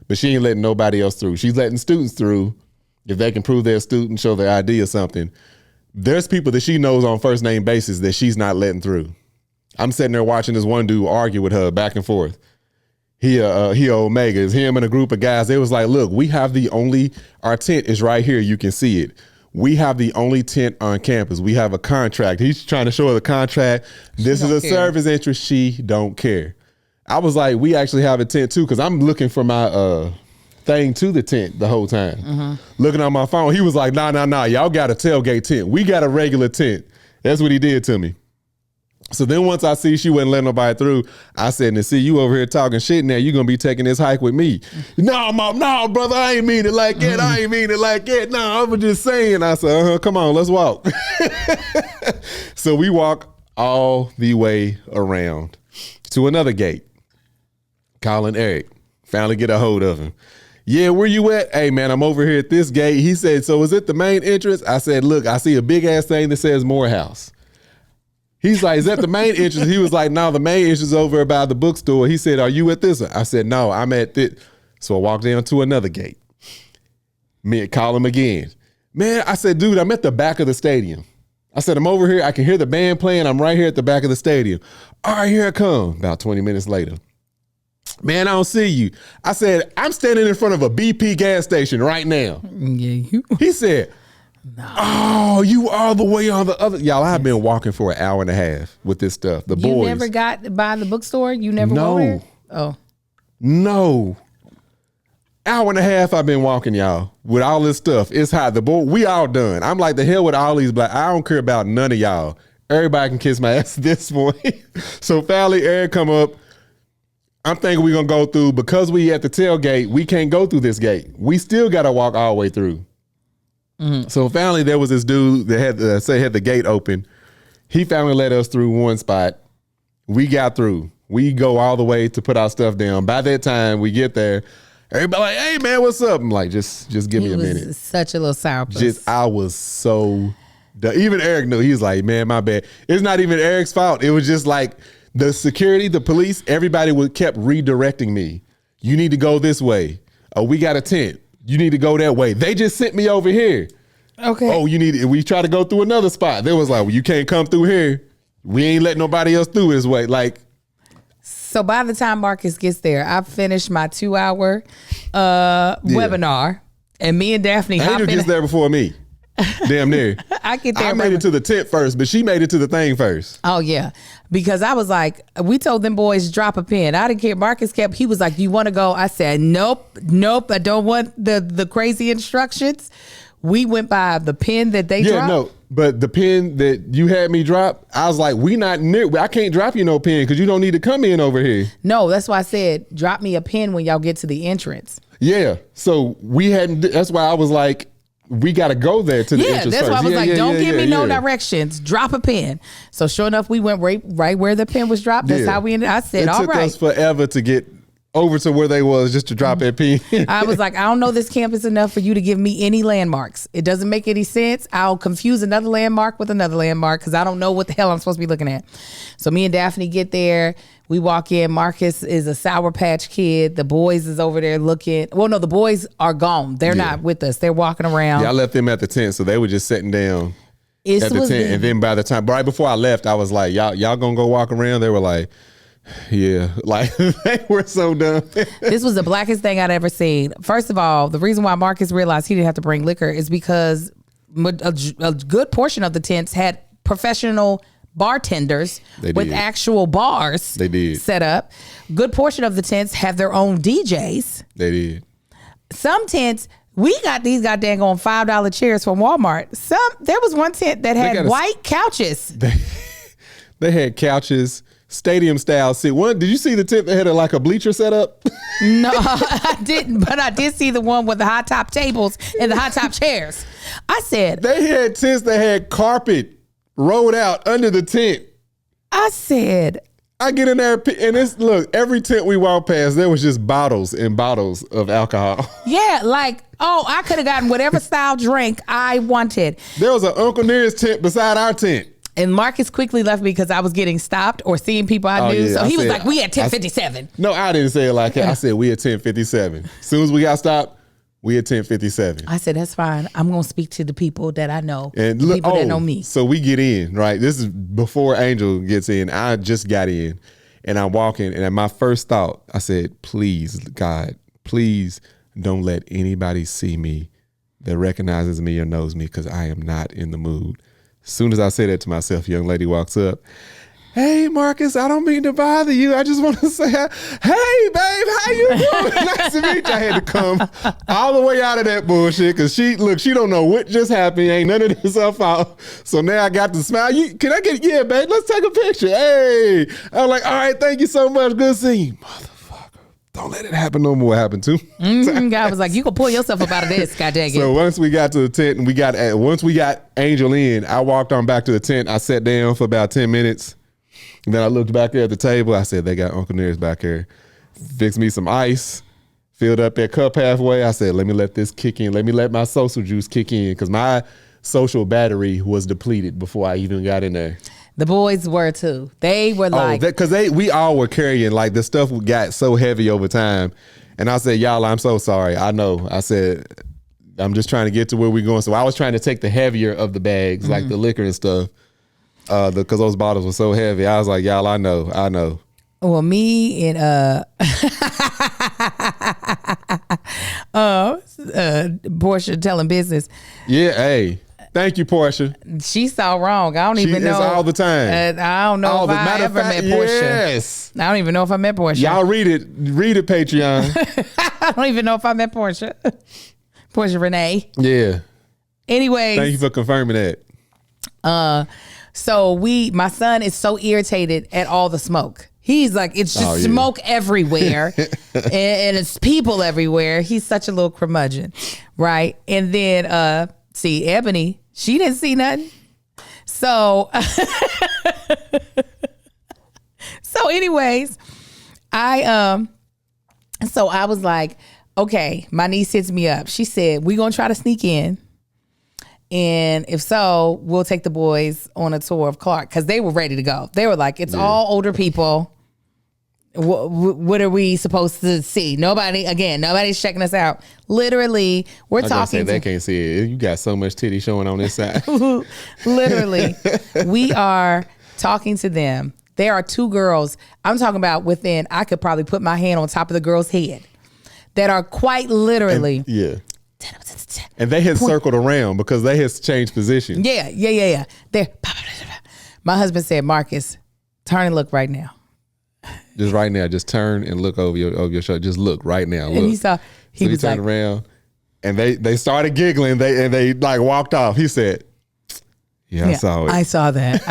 Speaker 2: but she ain't letting nobody else through. She's letting students through if they can prove they're a student, show their ID or something. There's people that she knows on first name basis that she's not letting through. I'm sitting there watching this one dude argue with her back and forth. He Omega. It's him and a group of guys. They was like, look, our tent is right here. You can see it. We have the only tent on campus. We have a contract. He's trying to show her the contract. This is a service interest. She don't care. I was like, we actually have a tent too, because I'm looking for my thing to the tent the whole time. Looking on my phone. He was like, nah. Y'all got a tailgate tent. We got a regular tent. That's what he did to me. So then once I see she wouldn't let nobody through, I said, and see you over here talking shit now, you're going to be taking this hike with me. No, Mom, no, brother, I ain't mean it like that. I ain't mean it like that. No, I was just saying. I said, come on, let's walk. So we walk all the way around to another gate. Calling Eric. Finally get a hold of him. Yeah, where you at? Hey, man, I'm over here at this gate. He said, so is it the main entrance? I said, look, I see a big ass thing that says Morehouse. He's like, is that the main entrance? He was like, no, the main entrance is over by the bookstore. He said, are you at this? I said, no, I'm at this. So I walked down to another gate. Call him again. Man, I said, dude, I'm at the back of the stadium. I said, I'm over here. I can hear the band playing. I'm right here at the back of the stadium. All right, here I come. About 20 minutes later. Man, I don't see you. I said, I'm standing in front of a BP gas station right now.
Speaker 1: Yeah,
Speaker 2: He said,
Speaker 1: No.
Speaker 2: Oh, you all the way on the other. Y'all, I've been walking for an hour and a half with this stuff. The boys.
Speaker 1: You never got by the bookstore? You never went there? Oh.
Speaker 2: No. Hour and a half I've been walking, y'all, with all this stuff. It's hot. The boy, we all done. I'm like, the hell with all these black. I don't care about none of y'all. Everybody can kiss my ass at this point. So finally, Eric come up. I'm thinking we're going to go through. Because we at the tailgate, we can't go through this gate. We still got to walk all the way through. Mm-hmm. So finally, there was this dude that had the gate open. He finally let us through one spot. We got through. We go all the way to put our stuff down. By that time, we get there. Everybody like, hey man, what's up? I'm like, just give me a minute.
Speaker 1: Such a little sourpuss.
Speaker 2: I was so done. Even Eric knew. He was like, man, my bad. It's not even Eric's fault. It was just like the security, the police, everybody kept redirecting me. You need to go this way. Oh, we got a tent. You need to go that way. They just sent me over here.
Speaker 1: Okay.
Speaker 2: Oh, we try to go through another spot. They was like, well, you can't come through here. We ain't letting nobody else through this way. Like,
Speaker 1: so by the time Marcus gets there, I've finished my 2-hour webinar, and me and Daphne
Speaker 2: Angel gets there before me. Damn near.
Speaker 1: I get there.
Speaker 2: I made it to the tent first, but she made it to the thing first.
Speaker 1: Oh yeah, because I was like, we told them boys drop a pin. I didn't care. Marcus he was like, you want to go? I said, nope. I don't want the crazy instructions. We went by the pin that they dropped.
Speaker 2: No, but the pin that you had me drop, I was like, we not near. I can't drop you no pin because you don't need to come in over here.
Speaker 1: No, that's why I said drop me a pin when y'all get to the entrance.
Speaker 2: Yeah, so we hadn't. That's why I was like, we got to go there to the entrance
Speaker 1: that's
Speaker 2: first.
Speaker 1: why I was like, don't give me no directions. Drop a pin. So sure enough, we went right where the pin was dropped. That's how we ended. I said, all right.
Speaker 2: It took us forever to get over to where they was just to drop that pin.
Speaker 1: I was like, I don't know this campus enough for you to give me any landmarks. It doesn't make any sense. I'll confuse another landmark with another landmark because I don't know what the hell I'm supposed to be looking at. So me and Daphne get there. We walk in. Marcus is a Sour Patch Kid. The boys is over there looking. Well, no, the boys are gone. They're not with us. They're walking around.
Speaker 2: Yeah, I left them at the tent, so they were just sitting down at the tent. And then by the time, right before I left, I was like, y'all gonna go walk around? They were like, yeah, like they were so done.
Speaker 1: This was the blackest thing I'd ever seen. First of all, the reason why Marcus realized he didn't have to bring liquor is because a good portion of the tents had professional bartenders with actual bars set up. Good portion of the tents have their own DJs.
Speaker 2: They did.
Speaker 1: Some tents, we got these goddamn on $5 chairs from Walmart. There was one tent that had white couches.
Speaker 2: They had couches. Stadium style seat. Did you see the tent that had like a bleacher set up?
Speaker 1: No, I didn't, but I did see the one with the high top tables and the high top chairs. I said
Speaker 2: they had tents that had carpet rolled out under the tent.
Speaker 1: I said,
Speaker 2: I get in there and look, every tent we walked past, there was just bottles and bottles of alcohol.
Speaker 1: Yeah, like, I could have gotten whatever style drink I wanted.
Speaker 2: There was an Uncle Near's tent beside our tent.
Speaker 1: And Marcus quickly left me because I was getting stopped or seeing people I knew. Yeah, so he was like, we at 1057.
Speaker 2: No, I didn't say it like that. I said, we at 1057. As soon as we got stopped, we at 1057.
Speaker 1: I said, that's fine. I'm going to speak to the people that I know. And look, people that know me.
Speaker 2: So we get in, right? This is before Angel gets in. I just got in and I'm walking. And at my first thought, I said, please, God, please don't let anybody see me that recognizes me or knows me because I am not in the mood. As soon as I say that to myself, a young lady walks up. Hey, Marcus, I don't mean to bother you. I just want to say, hey, babe, how you doing? Nice to meet you. I had to come all the way out of that bullshit because she don't know what just happened. Ain't none of this her fault. So now I got to smile. Can I get, yeah, babe, let's take a picture. Hey. I was like, all right, thank you so much. Good seeing you. Motherfucker. Don't let it happen no more. What happened to?
Speaker 1: God was like, you can pull yourself up out of this. God dang it.
Speaker 2: So once we got to the tent and once we got Angel in, I walked on back to the tent. I sat down for about 10 minutes. And then I looked back there at the table. I said, they got Uncle Near's back here. Fixed me some ice. Filled up that cup halfway. I said, let me let this kick in. Let me let my social juice kick in because my social battery was depleted before I even got in there.
Speaker 1: The boys were too. They were like,
Speaker 2: because we all were carrying like the stuff got so heavy over time. And I said, y'all, I'm so sorry. I know. I said, I'm just trying to get to where we're going. So I was trying to take the heavier of the bags, like the liquor and stuff, because those bottles were so heavy. I was like, y'all, I know.
Speaker 1: Well, me and Portia telling business.
Speaker 2: Yeah, hey. Thank you, Portia.
Speaker 1: She's so wrong. I don't even know.
Speaker 2: All the time.
Speaker 1: I don't know if I ever met Portia.
Speaker 2: Yes.
Speaker 1: I don't even know if I met Portia.
Speaker 2: Y'all read it. Read it, Patreon.
Speaker 1: I don't even know if I met Portia. Portia Renee.
Speaker 2: Yeah.
Speaker 1: Anyways.
Speaker 2: Thank you for confirming that.
Speaker 1: So my son is so irritated at all the smoke. He's like, it's just smoke everywhere and it's people everywhere. He's such a little curmudgeon, right? And then, see, Ebony, she didn't see nothing. So, anyways, I was like, okay, my niece hits me up. She said, we're going to try to sneak in. And if so, we'll take the boys on a tour of Clark, because they were ready to go. They were like, it's all older people. What are we supposed to see? Nobody's checking us out. Literally, we're talking.
Speaker 2: They can't see it. You got so much titty showing on this side.
Speaker 1: Literally, we are talking to them. There are two girls. I'm talking about within. I could probably put my hand on top of the girl's head. That are quite literally.
Speaker 2: And they had circled around because they had changed position.
Speaker 1: Yeah. There. My husband said, Marcus, turn and look right now.
Speaker 2: Just right now, just turn and look over your shoulder. Just look right now. Look.
Speaker 1: And he was
Speaker 2: turned around, and they started giggling. They like walked off. He said, "Yeah, I saw it.
Speaker 1: I saw that.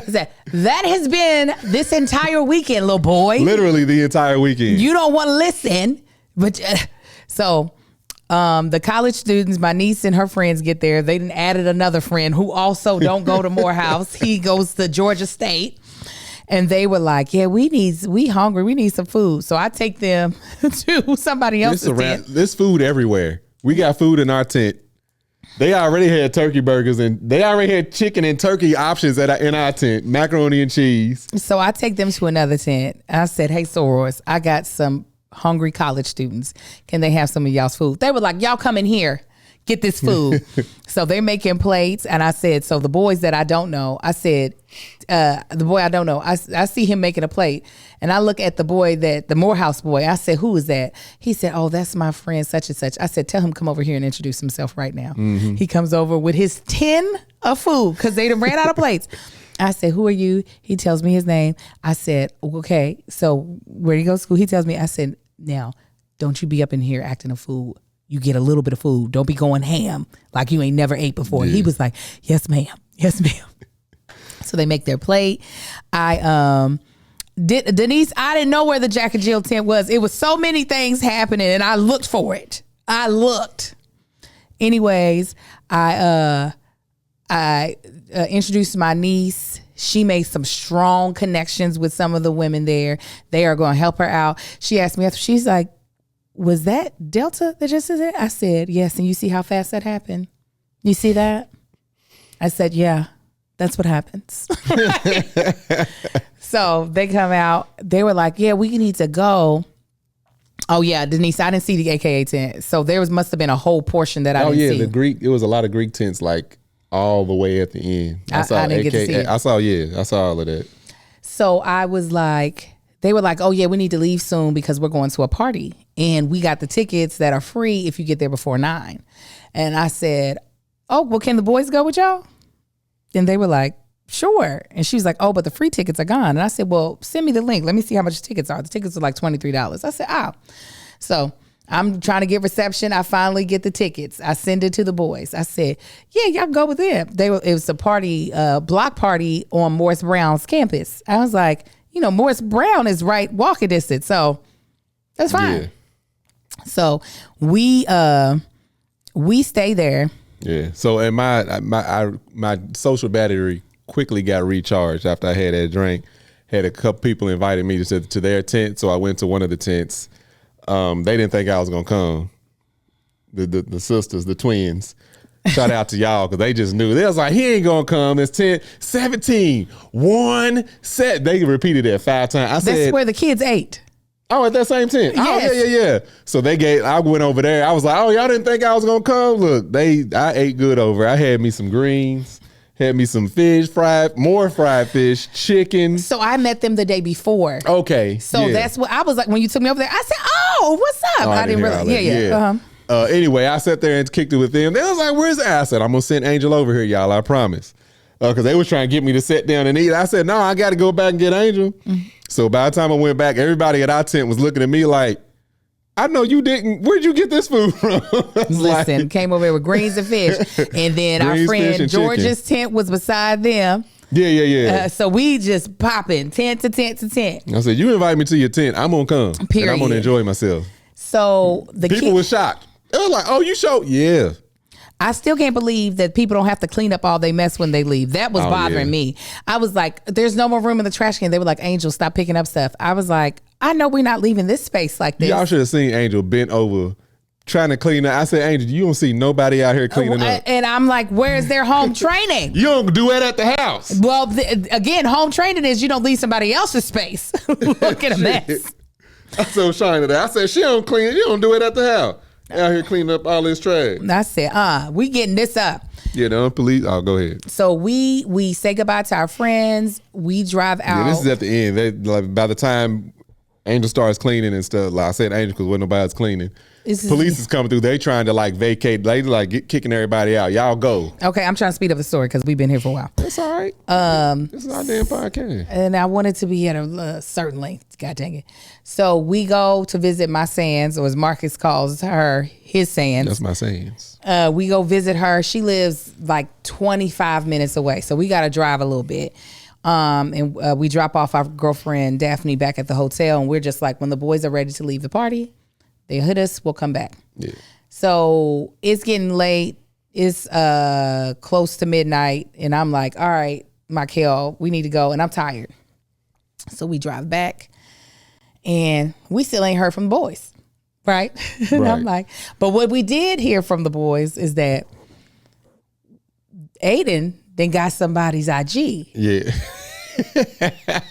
Speaker 1: He said, that has been this entire weekend, little boy.
Speaker 2: Literally the entire weekend.
Speaker 1: You don't want to listen, but so." The college students, my niece and her friends get there. They done added another friend who also don't go to Morehouse. He goes to Georgia State. And they were like, yeah, we hungry. We need some food. So I take them to somebody else's tent.
Speaker 2: There's food everywhere. We got food in our tent. They already had turkey burgers and they already had chicken and turkey options in our tent, macaroni and cheese.
Speaker 1: So I take them to another tent. I said, hey, sorors, I got some hungry college students. Can they have some of y'all's food? They were like, y'all come in here. Get this food. So they're making plates. And I said, so the boys that I don't know, I said, the boy I don't know, I see him making a plate. And I look at the boy the Morehouse boy. I said, who is that? He said, oh, that's my friend such and such. I said, tell him come over here and introduce himself right now. Mm-hmm. He comes over with his tin of food because they done ran out of plates. I said, who are you? He tells me his name. I said, okay, so where do you go to school? He tells me, I said, now, don't you be up in here acting a fool. You get a little bit of food. Don't be going ham like you ain't never ate before. Yeah. He was like, yes, ma'am. Yes, ma'am. So they make their plate. Denise, I didn't know where the Jack and Jill tent was. It was so many things happening and I looked for it. Anyways, I introduced my niece. She made some strong connections with some of the women there. They are going to help her out. She asked me after, she's like, was that Delta that just said that? I said, yes. And you see how fast that happened? You see that? I said, yeah, that's what happens. So they come out. They were like, yeah, we need to go. Oh, yeah, Denise, I didn't see the AKA tent. So there must have been a whole portion that I didn't see.
Speaker 2: Oh, yeah, the Greek. It was a lot of Greek tents like all the way at the end. I didn't get to see it. I saw all of that. So
Speaker 1: I was like, they were like, oh, yeah, we need to leave soon because we're going to a party. And we got the tickets that are free if you get there before 9. And I said, oh, well, can the boys go with y'all? And they were like, sure. And she was like, oh, but the free tickets are gone. And I said, well, send me the link. Let me see how much the tickets are. The tickets are like $23. I said, oh. So I'm trying to get reception. I finally get the tickets. I send it to the boys. I said, yeah, y'all go with them. It was a party, block party on Morris Brown's campus. I was like, Morris Brown is right walking distance. So that's fine. Yeah. So we stay there.
Speaker 2: Yeah. So and my social battery quickly got recharged after I had that drink. Had a couple people invited me to their tent, so I went to one of the tents. They didn't think I was gonna come. The sisters, the twins. Shout out to y'all because they just knew. They was like, he ain't gonna come. It's 10, 17, 1 set. They repeated it 5 times. I said,
Speaker 1: that's where the kids ate.
Speaker 2: Oh, at that same tent. Yes. Oh, yeah. So I went over there. I was like, oh, y'all didn't think I was gonna come? Look, I ate good over. I had me some greens, had me some fish, more fried fish, chicken. So
Speaker 1: I met them the day before.
Speaker 2: Okay.
Speaker 1: So that's what I was like when you took me over there. I said, oh, what's up?
Speaker 2: Oh, I didn't realize.
Speaker 1: Yeah.
Speaker 2: Anyway, I sat there and kicked it with them. They was like, where's the asset? I'm going to send Angel over here, y'all. I promise. Because they was trying to get me to sit down and eat. I said, no, I got to go back and get Angel. So by the time I went back, everybody at our tent was looking at me like, I know you didn't. Where'd you get this food from?
Speaker 1: Listen, came over here with greens and fish. And then our friend George's tent was beside them.
Speaker 2: Yeah.
Speaker 1: So we just popping tent to tent to tent.
Speaker 2: I said, you invite me to your tent, I'm going to come.
Speaker 1: Period.
Speaker 2: And I'm going to enjoy myself.
Speaker 1: So the
Speaker 2: people were shocked. It was like, oh, you showed? Yeah.
Speaker 1: I still can't believe that people don't have to clean up all they mess when they leave. That was bothering me. I was like, there's no more room in the trash can. They were like, Angel, stop picking up stuff. I was like, I know we're not leaving this space like this.
Speaker 2: Y'all should have seen Angel bent over trying to clean up. I said, Angel, you don't see nobody out here cleaning up.
Speaker 1: And I'm like, where's their home training?
Speaker 2: You don't do that at the house.
Speaker 1: Well, again, home training is you don't leave somebody else's space. Look at a mess.
Speaker 2: I told Shina that. I said, she don't clean it. You don't do it at the house. Out here cleaning up all this trash.
Speaker 1: I said, we getting this up.
Speaker 2: Yeah, the police. Oh, go ahead.
Speaker 1: So we say goodbye to our friends. We drive out.
Speaker 2: Yeah, this is at the end. Like, by the time Angel starts cleaning and stuff, like I said Angel because wasn't nobody else cleaning. Police is coming through. They trying to like vacate. They like kicking everybody out. Y'all go.
Speaker 1: Okay, I'm trying to speed up the story because we've been here for a while.
Speaker 2: That's all right. This is our damn podcast.
Speaker 1: And I wanted to be at a certain length. God dang it. So we go to visit my Sands, or as Marcus calls her, his Sands.
Speaker 2: That's my Sands.
Speaker 1: We go visit her. She lives like 25 minutes away. So we got to drive a little bit. And we drop off our girlfriend Daphne back at the hotel. And we're just like, when the boys are ready to leave the party, they hit us, we'll come back.
Speaker 2: Yeah.
Speaker 1: So it's getting late. It's close to midnight. And I'm like, all right, Michael, we need to go. And I'm tired. So we drive back. And we still ain't heard from the boys. Right? And I'm like, but what we did hear from the boys is that Aiden then got somebody's IG.
Speaker 2: Yeah.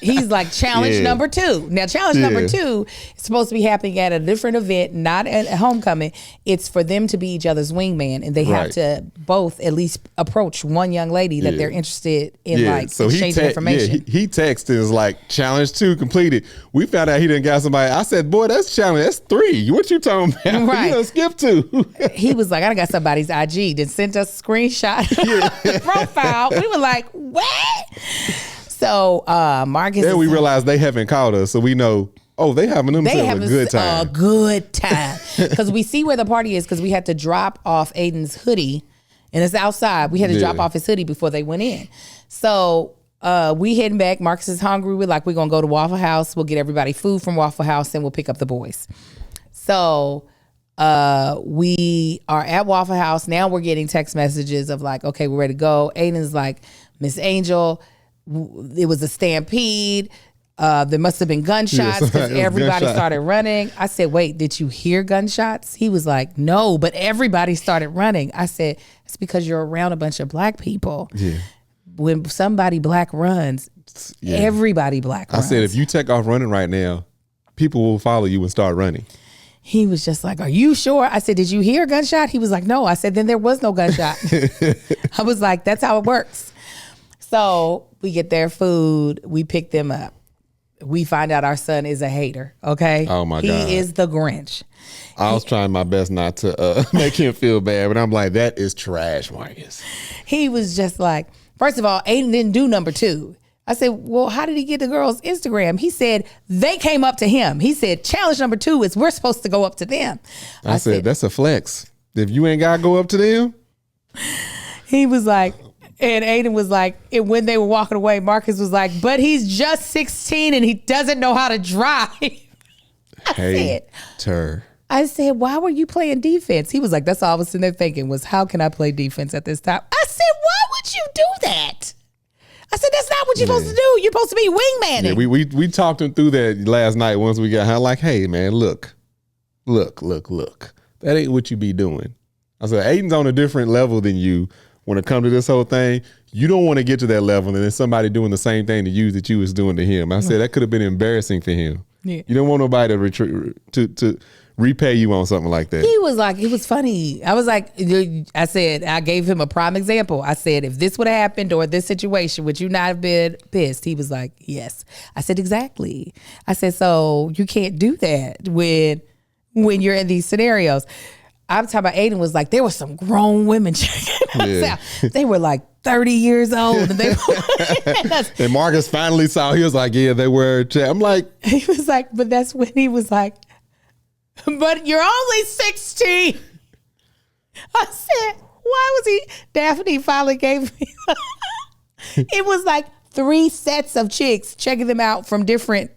Speaker 1: He's like challenge number 2. Now challenge number 2 is supposed to be happening at a different event, not at homecoming. It's for them to be each other's wingman, and they have to both at least approach one young lady that they're interested in, like so exchanging information.
Speaker 2: He texted is like challenge 2 completed. We found out he didn't got somebody. I said, boy, that's challenge. That's 3. What you talking about?
Speaker 1: Right.
Speaker 2: You done skipped 2.
Speaker 1: He was like, I done got somebody's IG. Then sent us a screenshot of the profile. We were like, what? So Marcus.
Speaker 2: Then we realized they haven't called us, so we know. Oh, they having themselves a good time.
Speaker 1: A good time because we see where the party is because we had to drop off Aiden's hoodie, and it's outside. We had to drop off his hoodie before they went in. So we heading back. Marcus is hungry. We're like, we're gonna go to Waffle House. We'll get everybody food from Waffle House, and we'll pick up the boys. So we are at Waffle House now. We're getting text messages of like, okay, we're ready to go. Aiden's like, Miss Angel. It was a stampede. There must have been gunshots because everybody started running. I said, wait, did you hear gunshots? He was like, no, but everybody started running. I said, it's because you're around a bunch of black people. Yeah. When somebody black runs, everybody black runs.
Speaker 2: I said, if you take off running right now, people will follow you and start running.
Speaker 1: He was just like, are you sure? I said, did you hear a gunshot? He was like, no. I said, then there was no gunshot. I was like, that's how it works. So we get their food. We pick them up. We find out our son is a hater. Okay.
Speaker 2: Oh my God.
Speaker 1: He is the Grinch.
Speaker 2: I was trying my best not to make him feel bad, but I'm like, that is trash, Marcus.
Speaker 1: He was just like, first of all, Aiden didn't do number 2. I said, well, how did he get the girl's Instagram? He said, they came up to him. He said, challenge number 2 is we're supposed to go up to them.
Speaker 2: I said, that's a flex. If you ain't got to go up to them.
Speaker 1: He was like, and Aiden was like, and when they were walking away, Marcus was like, but he's just 16 and he doesn't know how to drive. I said, why were you playing defense? He was like, that's all I was sitting there thinking was, how can I play defense at this time? I said, why would you do that? I said, that's not what you're supposed to do. You're supposed to be wingmanning.
Speaker 2: Yeah, we talked him through that last night once we got home. Like, hey, man, look. That ain't what you be doing. I said, Aiden's on a different level than you. When it comes to this whole thing, you don't want to get to that level and then somebody doing the same thing to you that you was doing to him. I said that could have been embarrassing for him. Yeah. You don't want nobody to repay you on something like that.
Speaker 1: He was like, it was funny. I was like, I said, I gave him a prime example. I said, if this would have happened or this situation, would you not have been pissed? He was like, yes. I said, exactly. I said, so you can't do that when you're in these scenarios. I'm talking about Aiden was like, there were some grown women checking us out. They were like 30 years old. And,
Speaker 2: and Marcus finally saw, he was like, yeah, they were. I'm like.
Speaker 1: He was like, but that's when he was like, but you're only 16. I said, why was he? Daphne finally gave me. It was like 3 sets of chicks checking them out from different.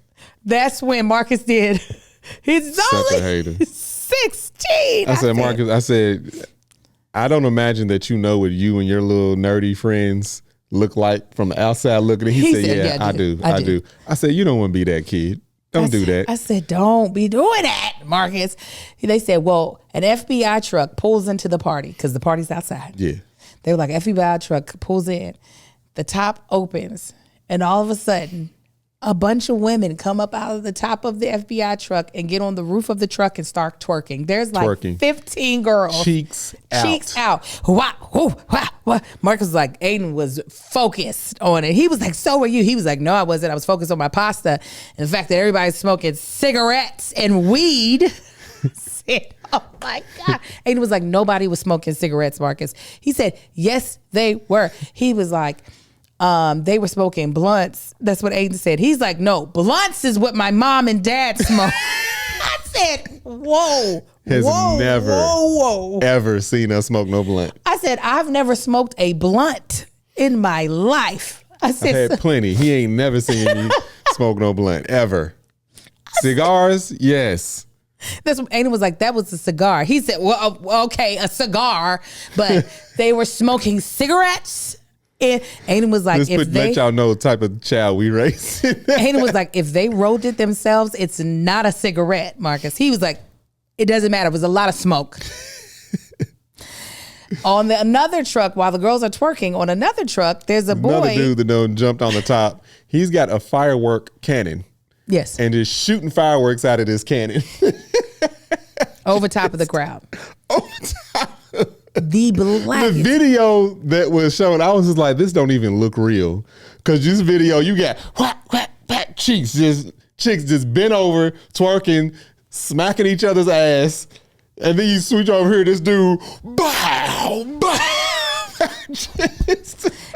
Speaker 1: That's when Marcus did. He's only 16.
Speaker 2: I said, Marcus, I said, I don't imagine that you know what you and your little nerdy friends look like from the outside looking at. He said, yeah, I do. I said, you don't want to be that kid. Don't do that.
Speaker 1: I said, don't be doing that, Marcus. They said, well, an FBI truck pulls into the party because the party's outside.
Speaker 2: Yeah.
Speaker 1: They were like, FBI truck pulls in. The top opens. And all of a sudden, a bunch of women come up out of the top of the FBI truck and get on the roof of the truck and start twerking. There's like 15 girls.
Speaker 2: Cheeks out.
Speaker 1: Marcus was like, Aiden was focused on it. He was like, so were you? He was like, no, I wasn't. I was focused on my pasta. And the fact that everybody's smoking cigarettes and weed. Oh my God. Aiden was like, nobody was smoking cigarettes, Marcus. He said, yes, they were. He was like, they were smoking blunts. That's what Aiden said. He's like, no, blunts is what my mom and dad smoke. I said, whoa.
Speaker 2: Ever seen us smoke no blunt.
Speaker 1: I said, I've never smoked a blunt in my life. I said,
Speaker 2: I've had plenty. He ain't never seen me smoke no blunt, ever. Cigars, yes.
Speaker 1: That's what Aiden was like, that was a cigar. He said, well, okay, a cigar, but they were smoking cigarettes. And Aiden was like,
Speaker 2: let y'all know the type of child we raised.
Speaker 1: Aiden was like, if they rolled it themselves, it's not a cigarette, Marcus. He was like, it doesn't matter. It was a lot of smoke. On another truck, while the girls are twerking, on another truck, there's another
Speaker 2: dude that done jumped on the top. He's got a firework cannon.
Speaker 1: Yes.
Speaker 2: And is shooting fireworks out of this cannon.
Speaker 1: Over top of the crowd.
Speaker 2: Over top.
Speaker 1: The
Speaker 2: video that was shown, I was just like, this don't even look real. Because this video, you got chicks just bent over, twerking, smacking each other's ass. And then you switch over here, this dude, bow.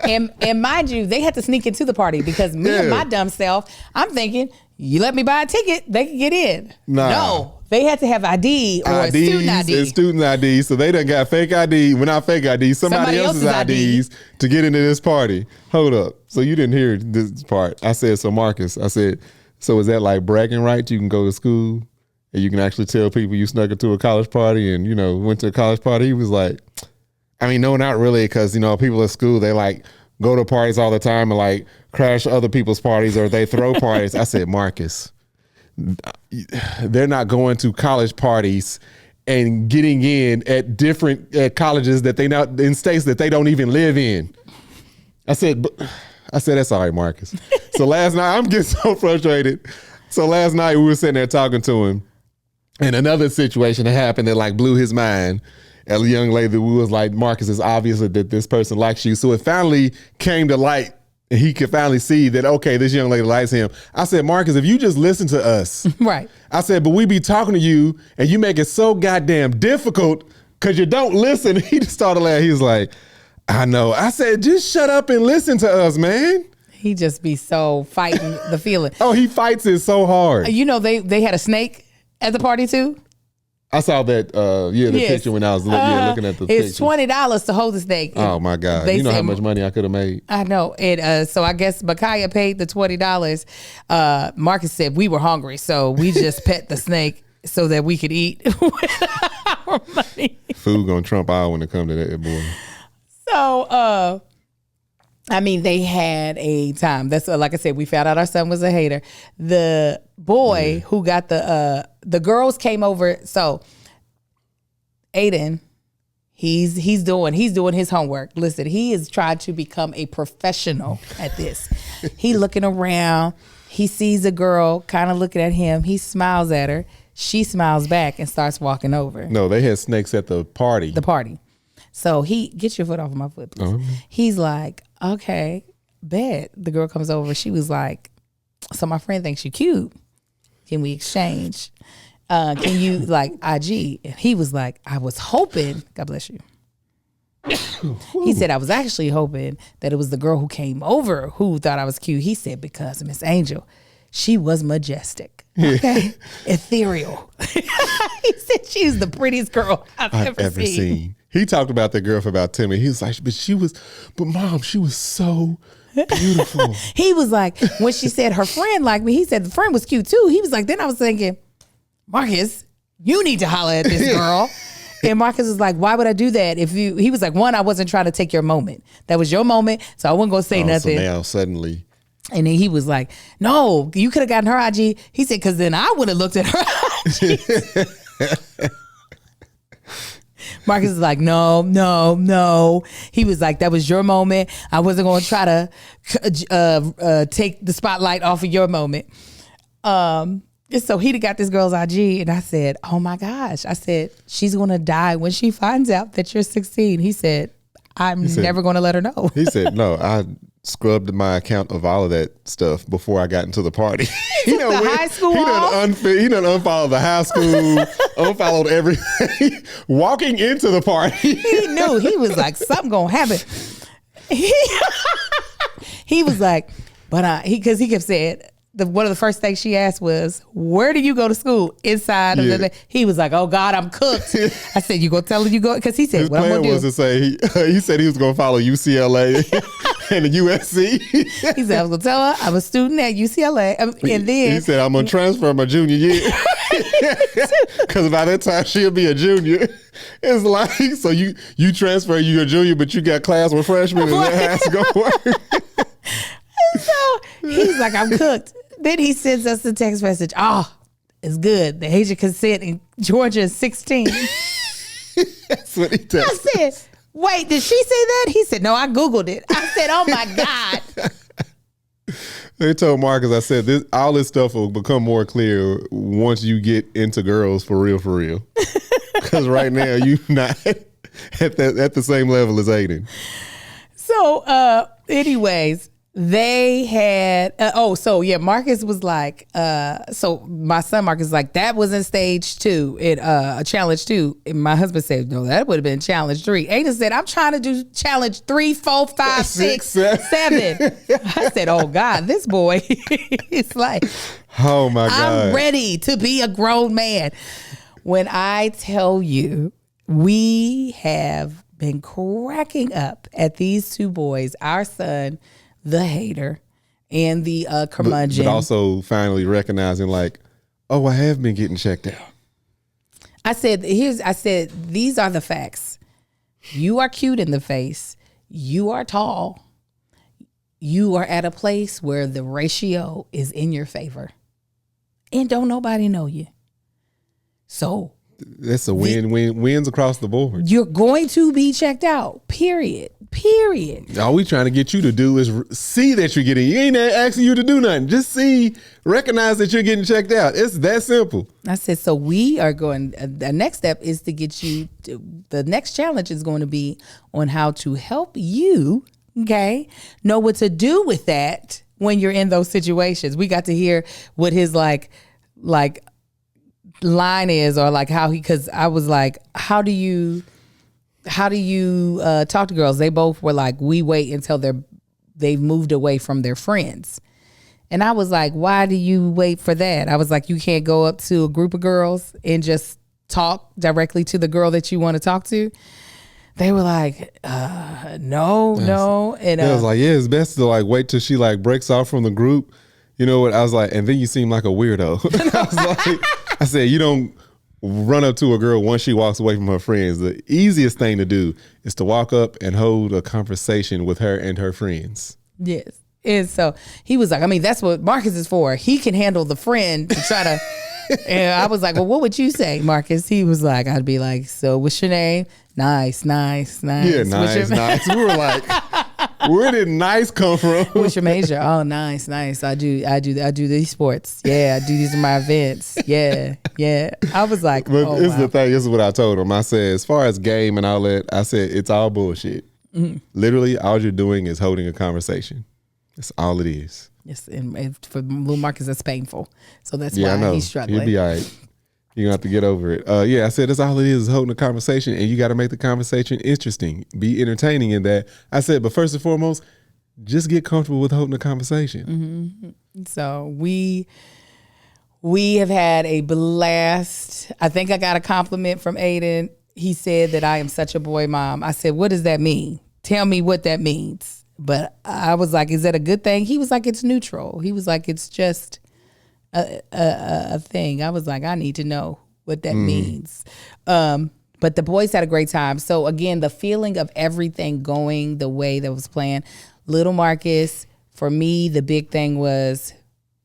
Speaker 1: And mind you, they had to sneak into the party because me and my dumb self, I'm thinking, you let me buy a ticket, they can get in.
Speaker 2: Nah.
Speaker 1: No. They had to have ID or student ID.
Speaker 2: And student ID. So they done got fake ID. Well, not fake ID. Somebody else's IDs to get into this party. Hold up. So you didn't hear this part. I said, so Marcus, I said, so is that like bragging rights? You can go to school and you can actually tell people you snuck into a college party and, went to a college party. He was like, I mean, no, not really. Because, people at school, they like go to parties all the time and like crash other people's parties or they throw parties. I said, Marcus, they're not going to college parties and getting in at different colleges that they not in states that they don't even live in. I said, that's all right, Marcus. So last night, I'm getting so frustrated. So last night we were sitting there talking to him and another situation that happened that like blew his mind. A young lady that we was like, Marcus, it's obvious that this person likes you. So it finally came to light. And he could finally see that, okay, this young lady likes him. I said, Marcus, if you just listen to us.
Speaker 1: Right.
Speaker 2: I said, but we be talking to you and you make it so goddamn difficult because you don't listen. He just started laughing. He was like, I know. I said, just shut up and listen to us, man.
Speaker 1: He just be so fighting the feeling.
Speaker 2: Oh, he fights it so hard.
Speaker 1: They had a snake at the party too?
Speaker 2: I saw that, picture when I was looking at the
Speaker 1: It's
Speaker 2: picture.
Speaker 1: $20 to hold the snake.
Speaker 2: Oh, my God. You know how much money I could have made?
Speaker 1: I know. And so I guess Micaiah paid the $20. Marcus said we were hungry, so we just pet the snake so that we could eat with our money.
Speaker 2: Food gonna trump all when it comes to that, boy.
Speaker 1: So, they had a time. That's like I said, we found out our son was a hater. The boy who got the girls came over. So Aiden, he's doing his homework. Listen, he is trying to become a professional at this. He looking around. He sees a girl kind of looking at him. He smiles at her. She smiles back and starts walking over.
Speaker 2: No, they had snakes at the party.
Speaker 1: So get your foot off of my foot, please. He's like, okay, bet. The girl comes over. She was like, so my friend thinks you cute. Can we exchange? Can you like IG? And he was like, I was hoping, God bless you. He said, I was actually hoping that it was the girl who came over who thought I was cute. He said, because Miss Angel, she was majestic. Okay. Ethereal. He said she's the prettiest girl I've ever seen.
Speaker 2: He talked about the girl for about 10 minutes. He was like, but mom, she was so beautiful.
Speaker 1: He was like, when she said her friend liked me, he said the friend was cute too. He was like, then I was thinking, Marcus, you need to holler at this girl. And Marcus was like, why would I do that? He was like, one, I wasn't trying to take your moment. That was your moment. So I wasn't going to say nothing.
Speaker 2: So now suddenly.
Speaker 1: And then he was like, no, you could have gotten her IG. He said, because then I would have looked at her IG. Marcus is like, no. He was like, that was your moment. I wasn't going to try to take the spotlight off of your moment. So he got this girl's IG, and I said, oh my gosh. I said, she's going to die when she finds out that you're 16. He said, I'm never going to let her know.
Speaker 2: He said, no, I scrubbed my account of all of that stuff before I got into the party.
Speaker 1: He done high school
Speaker 2: he done unfollowed the high school, unfollowed everything. Walking into the party.
Speaker 1: He knew. He was like, something going to happen. He was like, but because he kept saying, one of the first things she asked was, where do you go to school? Inside of the. He was like, oh God, I'm cooked. I said, you go tell her you go, because he said,
Speaker 2: his
Speaker 1: what I'm
Speaker 2: plan
Speaker 1: gonna
Speaker 2: was
Speaker 1: do.
Speaker 2: to say he said he was gonna follow UCLA and the USC.
Speaker 1: He said, I was gonna tell her I'm a student at UCLA, and then
Speaker 2: he said I'm gonna transfer my junior year because by that time she'll be a junior. It's like, so you transfer, you're a junior, but you got class with freshmen, and that has to go work.
Speaker 1: So he's like, I'm cooked. Then he sends us a text message. Oh, it's good. The age of consent in Georgia is 16.
Speaker 2: That's what he texted.
Speaker 1: I said, wait, did she say that? He said, no, I Googled it. I said, oh my God.
Speaker 2: They told Marcus, I said, all this stuff will become more clear once you get into girls for real. Because right now, you're not at the same level as Aiden.
Speaker 1: So, anyways, they had, Marcus was like, so my son Marcus was like, that was in stage 2, a challenge 2. And my husband said, no, that would have been challenge 3. Aiden said, I'm trying to do challenge 3, 4, 5, 6, 7. I said, oh God, this boy is like,
Speaker 2: oh my God,
Speaker 1: I'm ready to be a grown man. When I tell you, we have been cracking up at these two boys, our son, the hater, and the curmudgeon.
Speaker 2: But also finally recognizing like, oh, I have been getting checked out.
Speaker 1: I said, these are the facts. You are cute in the face. You are tall. You are at a place where the ratio is in your favor. And don't nobody know you. So
Speaker 2: that's a wins across the board.
Speaker 1: You're going to be checked out. Period.
Speaker 2: All we trying to get you to do is see that you're getting. You ain't asking you to do nothing. Just recognize that you're getting checked out. It's that simple.
Speaker 1: I said, so we are going. The next step is to get you. The next challenge is going to be on how to help you. Okay, know what to do with that when you're in those situations. We got to hear what his like line is, or like how because I was like, how do you talk to girls? They both were like, we wait until they've moved away from their friends. And I was like, why do you wait for that? I was like, you can't go up to a group of girls and just talk directly to the girl that you want to talk to. They were like, no. And
Speaker 2: I was like, yeah, it's best to like wait till she like breaks off from the group. You know what? I was like, and then you seem like a weirdo. I said, you don't run up to a girl once she walks away from her friends. The easiest thing to do is to walk up and hold a conversation with her and her friends.
Speaker 1: Yes. And so he was like, I mean, that's what Marcus is for. He can handle the friend to try to. And I was like, well, what would you say, Marcus? He was like, I'd be like, so what's your name? Nice.
Speaker 2: Yeah, nice. We were like, where did nice come from?
Speaker 1: What's your major? Oh, nice. I do these sports. Yeah, I do these in my events. Yeah. I was like,
Speaker 2: but this is the thing. This is what I told him. I said, as far as game and all that, I said, it's all bullshit. Mm-hmm. Literally, all you're doing is holding a conversation. That's all it is.
Speaker 1: Yes, and for little Marcus, that's painful. So that's why he's struggling.
Speaker 2: He'll be all right. You're going to have to get over it. I said that's all it is holding a conversation, and you got to make the conversation interesting. Be entertaining in that. I said, but first and foremost, just get comfortable with holding a conversation.
Speaker 1: Mm-hmm. So we have had a blast. I think I got a compliment from Aiden. He said that I am such a boy mom. I said, what does that mean? Tell me what that means. But I was like, is that a good thing? He was like, it's neutral. He was like, it's just a thing. I was like, I need to know what that means. But the boys had a great time. So again, the feeling of everything going the way that was planned. Little Marcus, for me, the big thing was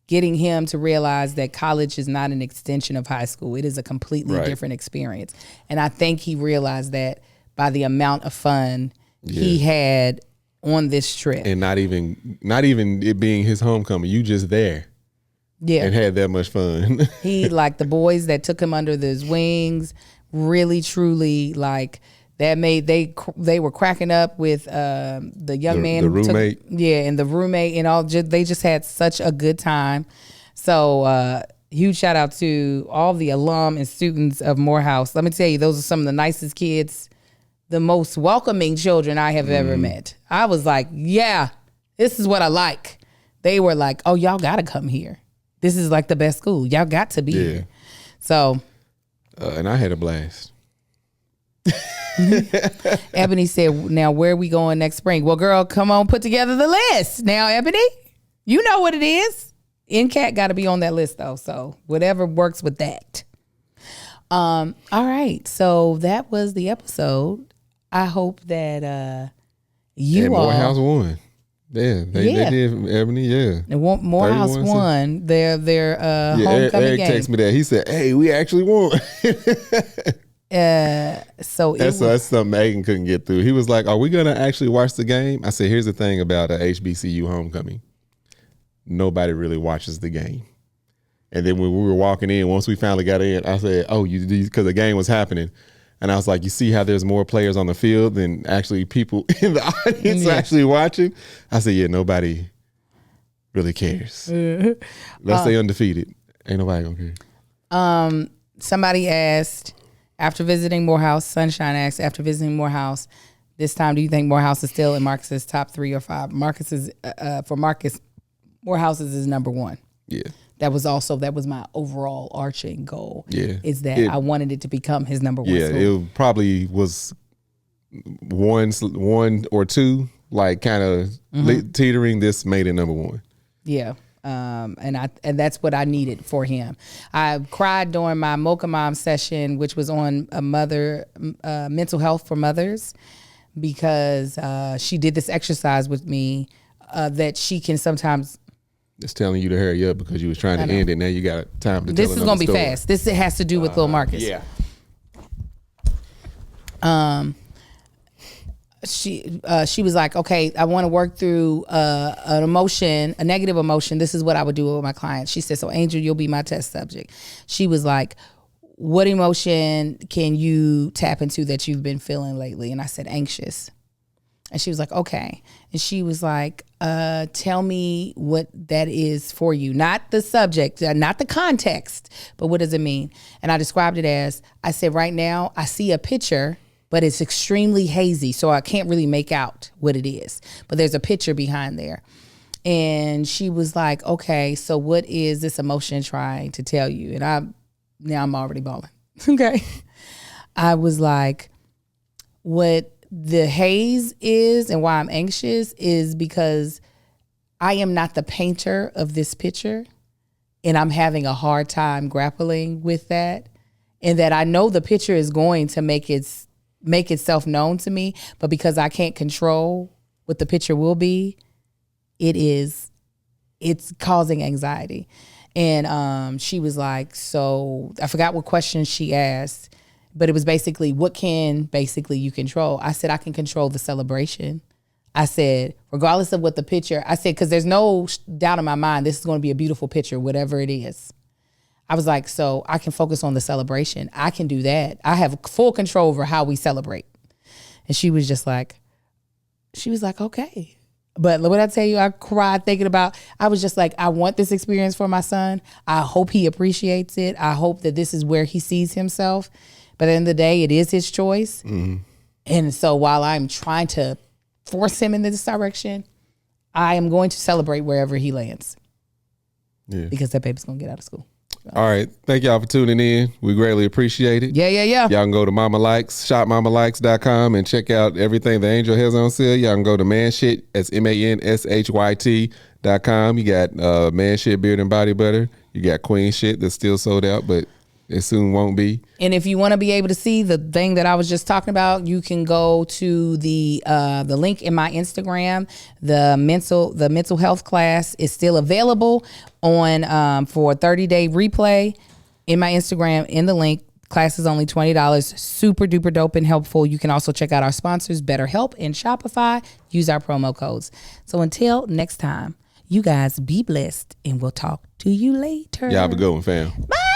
Speaker 1: getting him to realize that college is not an extension of high school. It is a completely different experience. And I think he realized that by the amount of fun he had on this trip.
Speaker 2: And not even it being his homecoming. You just there. Yeah. And had that much fun.
Speaker 1: He, like, the boys that took him under his wings, really, truly, like, that made, they were cracking up with the young man.
Speaker 2: The roommate.
Speaker 1: And the roommate and all. They just had such a good time. So huge shout out to all the alum and students of Morehouse. Let me tell you, those are some of the nicest kids, the most welcoming children I have ever met. I was like, yeah, this is what I like. They were like, oh, y'all got to come here. This is like the best school. Y'all got to be here. So.
Speaker 2: And I had a blast.
Speaker 1: Ebony said, now where are we going next spring? Well, girl, come on, put together the list. Now, Ebony, you know what it is. NCAT got to be on that list, though. So whatever works with that. All right. So that was the episode. I hope that you all.
Speaker 2: Morehouse won. Yeah, they did, Ebony, yeah.
Speaker 1: And Morehouse won their homecoming
Speaker 2: Eric
Speaker 1: game.
Speaker 2: texted me that. He said, hey, we actually won.
Speaker 1: So
Speaker 2: that's something Megan couldn't get through. He was like, are we going to actually watch the game? I said, here's the thing about a HBCU homecoming. Nobody really watches the game. And then when we were walking in, once we finally got in, I said, oh, because the game was happening. And I was like, you see how there's more players on the field than actually people in the audience actually watching? I said, yeah, nobody really cares. Let's stay undefeated. Ain't nobody gonna
Speaker 1: care. Somebody asked, after visiting Morehouse, Sunshine asked, after visiting Morehouse, this time, do you think Morehouse is still in Marcus's top 3 or 5? Marcus is, for Marcus, Morehouse is his number 1.
Speaker 2: Yeah.
Speaker 1: That was my overall arching goal.
Speaker 2: Yeah.
Speaker 1: Is that I wanted it to become his number 1
Speaker 2: school. It probably was one or two, like kind of teetering. This made it number 1.
Speaker 1: Yeah. And that's what I needed for him. I cried during my Mocha Mom session, which was on mental health for mothers, because she did this exercise with me that she can sometimes.
Speaker 2: It's telling you to hurry up because you was trying to end it. Now you got time to.
Speaker 1: This is gonna be fast. This has to do with Lil Marcus.
Speaker 2: Yeah.
Speaker 1: She was like, okay, I want to work through an emotion, a negative emotion. This is what I would do with my clients. She said, so Angel, you'll be my test subject. She was like, what emotion can you tap into that you've been feeling lately? And I said, anxious. And she was like, okay. And she was like, tell me what that is for you. Not the subject, not the context, but what does it mean? And I described it as, I said, right now I see a picture, but it's extremely hazy, so I can't really make out what it is. But there's a picture behind there. And she was like, okay, so what is this emotion trying to tell you? And I'm already bawling. Okay. I was like, what the haze is and why I'm anxious is because I am not the painter of this picture, and I'm having a hard time grappling with that. And that I know the picture is going to make itself known to me, but because I can't control what the picture will be, it's causing anxiety. And she was like, so I forgot what question she asked, but it was basically, what can basically you control? I said, I can control the celebration. I said, regardless of what the picture, I said, because there's no doubt in my mind, this is going to be a beautiful picture, whatever it is. I was like, so I can focus on the celebration. I can do that. I have full control over how we celebrate. And she was like, okay. But what I tell you, I cried thinking about, I was just like, I want this experience for my son. I hope he appreciates it. I hope that this is where he sees himself. But at the end of the day, it is his choice. Mm-hmm. And so while I'm trying to force him in this direction, I am going to celebrate wherever he lands. Yeah. Because that baby's going to get out of school.
Speaker 2: All right. Thank y'all for tuning in. We greatly appreciate it.
Speaker 1: Yeah.
Speaker 2: Y'all can go to Mama Likes, shopmamalikes.com and check out everything the Angel has on sale. Y'all can go to Manshit, that's MANSHYT.com. You got Manshit Beard and Body Butter. You got Queen Shit that's still sold out, but it soon won't be.
Speaker 1: And if you want to be able to see the thing that I was just talking about, you can go to the link in my Instagram. The mental health class is still available on for a 30-day replay in my Instagram. In the link, class is only $20. Super duper dope and helpful. You can also check out our sponsors, BetterHelp and Shopify. Use our promo codes. So until next time, you guys be blessed, and we'll talk to you later.
Speaker 2: Y'all have a good one, fam.
Speaker 1: Bye.